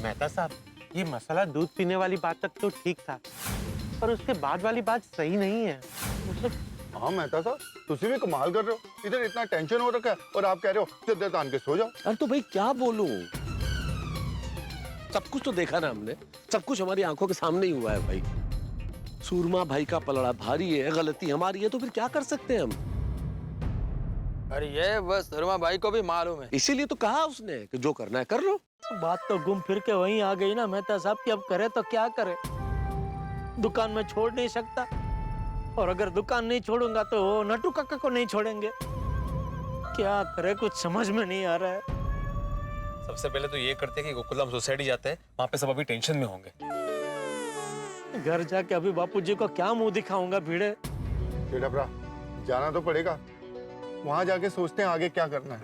मेहता साहब, ये मसाला दूध पीने वाली बात तक तो ठीक था, पर उसके बाद वाली बात सही नहीं है। मतलब हाँ मेहता साहब, तुसी भी कमाल कर रहे हो। इधर इतना टेंशन हो रखा है और आप कह रहे हो चद्दर तान के सो जाओ। अरे तो भाई क्या बोलूं, सब कुछ तो देखा ना हमने, सब कुछ हमारी आंखों के सामने ही हुआ है भाई। सूरमा भाई का पलड़ा भारी है, गलती हमारी है, तो फिर क्या कर सकते हैं हम? अरे ये बस सूरमा भाई को भी मालूम है, इसीलिए तो कहा उसने कि जो करना है कर लो। बात तो घूम फिर के वहीं आ गई ना मेहता साहब कि अब करे तो क्या करे। दुकान में छोड़ नहीं सकता, और अगर दुकान नहीं छोड़ूंगा तो नट्टू काका को नहीं छोड़ेंगे। क्या करे, कुछ समझ में नहीं आ रहा है। सबसे पहले तो ये करते हैं कि गोकुलधाम सोसाइटी जाते हैं, वहां पे सब अभी टेंशन में होंगे। घर जाके अभी बापूजी को क्या मुंह दिखाऊंगा भिड़े। चिड़बरा, जाना तो पड़ेगा। वहां जाके सोचते हैं आगे क्या करना है।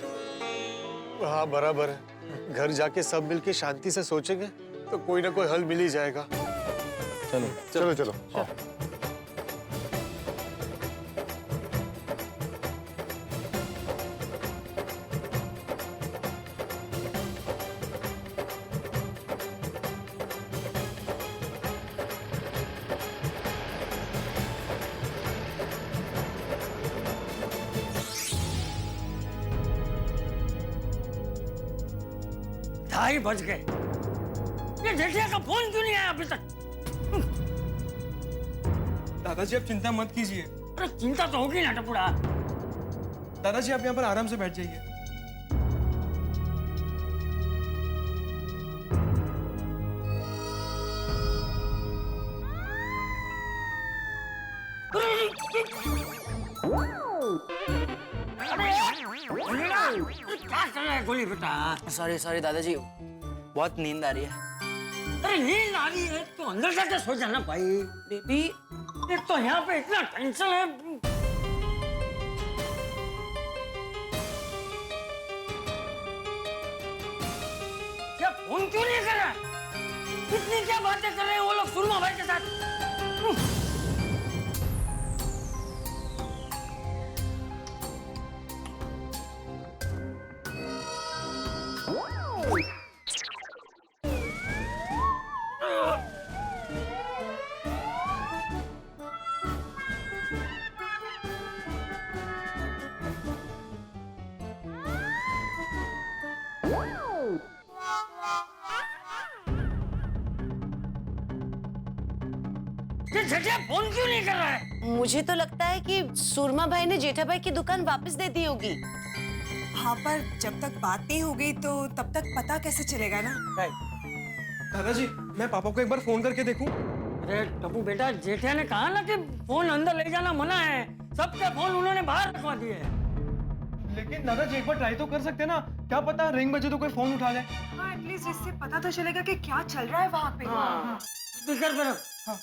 हाँ बराबर है, घर जाके सब मिलके शांति से सोचेंगे तो कोई ना कोई हल मिल ही जाएगा। चलो चलो चलो, आओ। ढाई बज गए, ये जेठिया का फोन क्यों नहीं आया अभी तक? दादाजी आप चिंता मत कीजिए। अरे चिंता तो होगी ना टपुड़ा। दादाजी आप यहाँ पर आराम से बैठ जाइए। क्या कर रहा है गोली बेटा? सॉरी सॉरी दादाजी, बहुत नींद आ रही है। अरे नींद आ रही है तो अंदर जाके सो जाना भाई। बेबी एक तो यहाँ पे इतना टेंशन है। क्या फोन क्यों नहीं कर रहा? इतनी क्या बातें कर रहे हैं वो लोग सुरमा भाई के साथ? फोन क्यों नहीं कर रहा है? मुझे तो लगता है कि सुरमा भाई ने जेठा भाई की दुकान वापस दे दी होगी। हाँ, पर जब तक बात नहीं हो गई तो तब तक पता कैसे चलेगा ना? दादाजी मैं पापा को एक बार फोन करके देखूं? अरे टप्पू बेटा, जेठिया ने कहा ना कि फोन अंदर ले जाना मना है। सबके फोन उन्होंने बाहर रखवा दिए हैं। लेकिन दादाजी एक बार ट्राई तो कर सकते ना, क्या पता रिंग बजे तो कोई फोन उठा ले। हाँ, एटलीस्ट इससे पता तो चलेगा कि क्या चल रहा है वहाँ पे। हाँ। स्पीकर पे रख। हाँ।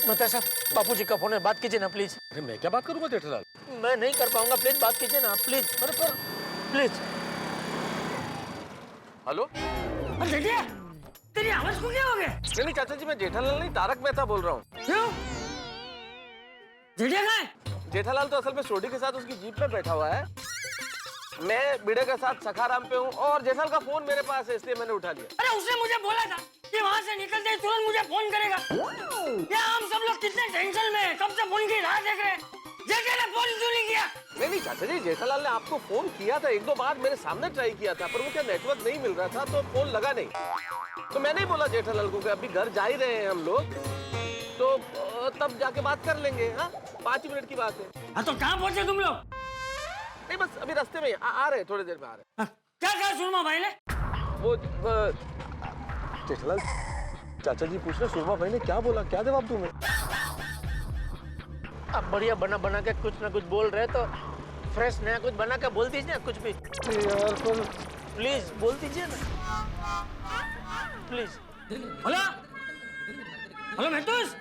बता साहब, बापूजी का फोन है, बात कीजिए ना प्लीज। अरे मैं क्या बात करूंगा जेठालाल? मैं नहीं कर पाऊंगा, प्लीज बात कीजिए ना प्लीज। अरे पर प्लीज। हेलो? अरे जेठिया, तेरी आवाज को क्या हो गया? नहीं चाचा जी, मैं जेठालाल नहीं तारक मेहता बोल रहा हूँ। क्यों? जेठिया कहाँ है? जेठालाल तो असल में सोडी के साथ उसकी जीप में बैठा हुआ है। मैं बिड़े के साथ सखाराम पे हूँ और जेठालाल का फोन मेरे पास है, इसलिए मैंने उठा लिया। अरे उसने मुझे बोला था कि वहाँ से निकलते ही तुरंत मुझे फोन करेगा। क्या हम सब लोग कितने टेंशन में हैं, कब से फोन की राह देख रहे हैं। जेठिया ने फोन क्यों नहीं किया? नहीं चाचा जी, जेठालाल ने आपको फोन किया था, एक दो बार मेरे सामने ट्राई किया था, पर वो क्या नेटवर्क नहीं मिल रहा था तो फोन लगा नहीं। तो मैंने ही बोला जेठालाल को कि अभी घर जा ही रहे हैं हम लोग, तो तब जाके बात कर लेंगे। हाँ, 5 मिनट की बात है। हाँ, तो कहाँ पहुँचे तुम लोग? नहीं बस अभी रास्ते में आ रहे हैं, थोड़ी देर में आ रहे हैं। क्या कहा सुरमा भाई ने? वो जेठालाल चाचा जी पूछ रहे सुरमा भाई ने क्या बोला, क्या जवाब दूं मैं? अब बढ़िया बना बना के कुछ ना कुछ बोल रहे तो फ्रेश नया कुछ बना के बोल दीजिए कुछ भी। यार पर प्लीज बोल दीजिए ना प्लीज। हेलो हेलो मेहतूस,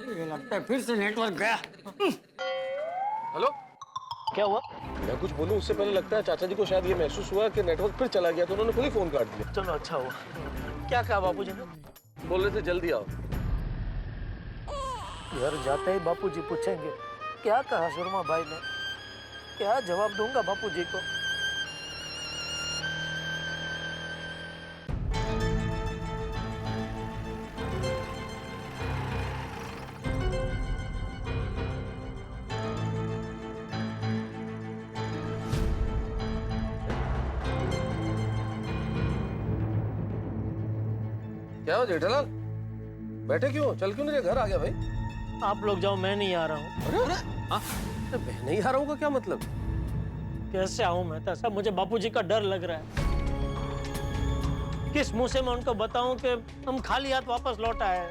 ये लगता है फिर से नेटवर्क गया। हेलो, क्या हुआ? मैं कुछ बोलूं उससे पहले लगता है चाचा जी को शायद ये महसूस हुआ कि नेटवर्क फिर चला गया, तो उन्होंने खुद ही फोन काट दिया। चलो अच्छा हुआ। क्या कहा बापूजी ने? बोल रहे थे जल्दी आओ। घर जाते ही बापूजी पूछेंगे क्या कहा सुरमा भाई ने, क्या जवाब दूंगा बापूजी को? क्या हो जेठालाल, बैठे क्यों, चल क्यों नहीं रहे? घर आ गया भाई। आप लोग जाओ, मैं नहीं आ रहा हूँ। अरे मैं नहीं आ रहा हूँ का क्या मतलब? कैसे आऊँ मैं? तो सब मुझे बापूजी का डर लग रहा है। किस मुंह से मैं उनको बताऊं कि हम खाली हाथ वापस लौट आए?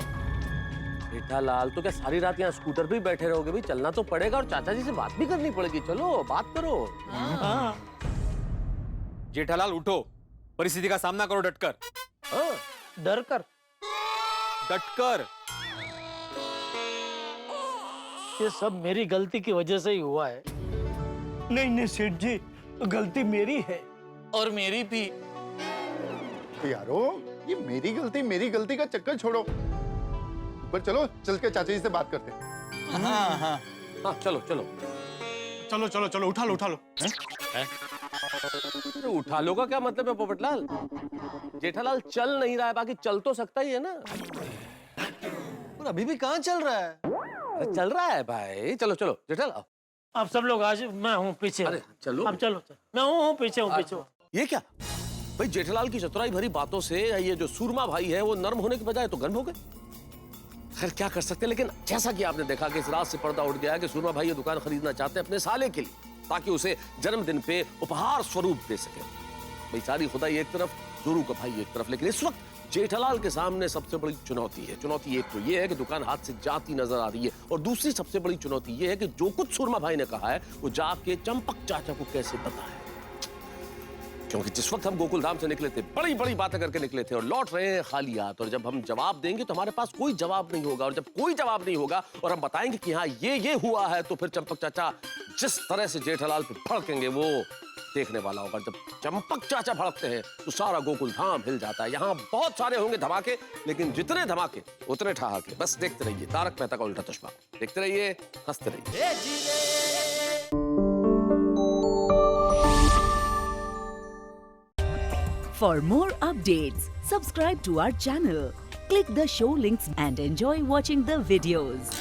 जेठालाल तो क्या सारी रात यहाँ स्कूटर पे ही बैठे रहोगे? भाई चलना तो पड़ेगा और चाचा जी से बात भी करनी पड़ेगी। चलो बात करो। हाँ। जेठालाल उठो, परिस्थिति का सामना करो डटकर। हाँ, डर कर। डटकर। ये सब मेरी गलती की वजह से ही हुआ है। नहीं नहीं सेठ जी, गलती मेरी है। और मेरी भी। यारो, ये मेरी गलती का चक्कर छोड़ो। ऊपर चलो, चल के चाचा जी से बात करते हैं। हाँ हाँ हाँ, चलो चलो चलो चलो चलो, उठा लो उठा लो। तो उठा लो का क्या मतलब है पोपटलाल? जेठालाल चल नहीं रहा है, बाकी चल तो सकता ही है ना। और अभी भी कहाँ चल रहा है? अरे चल रहा है भाई, चलो चलो जेठालाल। आप सब लोग आज, मैं हूँ पीछे। अरे चलो, अब चलो, मैं हूँ पीछे हूँ पीछे। ये क्या भाई, जेठालाल की चतुराई भरी बातों से ये जो सूरमा भाई है वो नर्म होने के बजाय तो गर्म हो गए। खैर क्या कर सकते हैं, लेकिन जैसा कि आपने देखा कि इस रात से पर्दा उठ गया कि सूरमा भाई ये दुकान खरीदना चाहते हैं अपने साले के लिए, ताकि उसे जन्मदिन पे उपहार स्वरूप दे सके। भाई सारी खुदाई एक तरफ, जोरू का भाई एक तरफ, लेकिन इस वक्त जेठालाल के सामने सबसे बड़ी चुनौती है। चुनौती एक तो ये है कि दुकान हाथ से जाती नजर आ रही है, और दूसरी सबसे बड़ी चुनौती ये है कि जो कुछ सूरमा भाई ने कहा है वो जाके चंपक चाचा को कैसे बताए। क्योंकि जिस वक्त हम गोकुल धाम से निकले थे, बड़ी बड़ी बातें करके निकले थे और लौट रहे हैं खाली हाथ, और जब हम जवाब देंगे तो हमारे पास कोई जवाब नहीं होगा, और जब कोई जवाब नहीं होगा और हम बताएंगे कि हाँ ये हुआ है, तो फिर चंपक चाचा जिस तरह से जेठालाल पे भड़केंगे वो देखने वाला होगा। जब चंपक चाचा भड़कते हैं तो सारा गोकुल धाम हिल जाता है। यहाँ बहुत सारे होंगे धमाके, लेकिन जितने धमाके उतने ठहाके। बस देखते रहिए तारक मेहता का उल्टा चश्मा, देखते रहिए, हंसते रहिए। For more updates, subscribe to our channel, click the show links and enjoy watching the videos.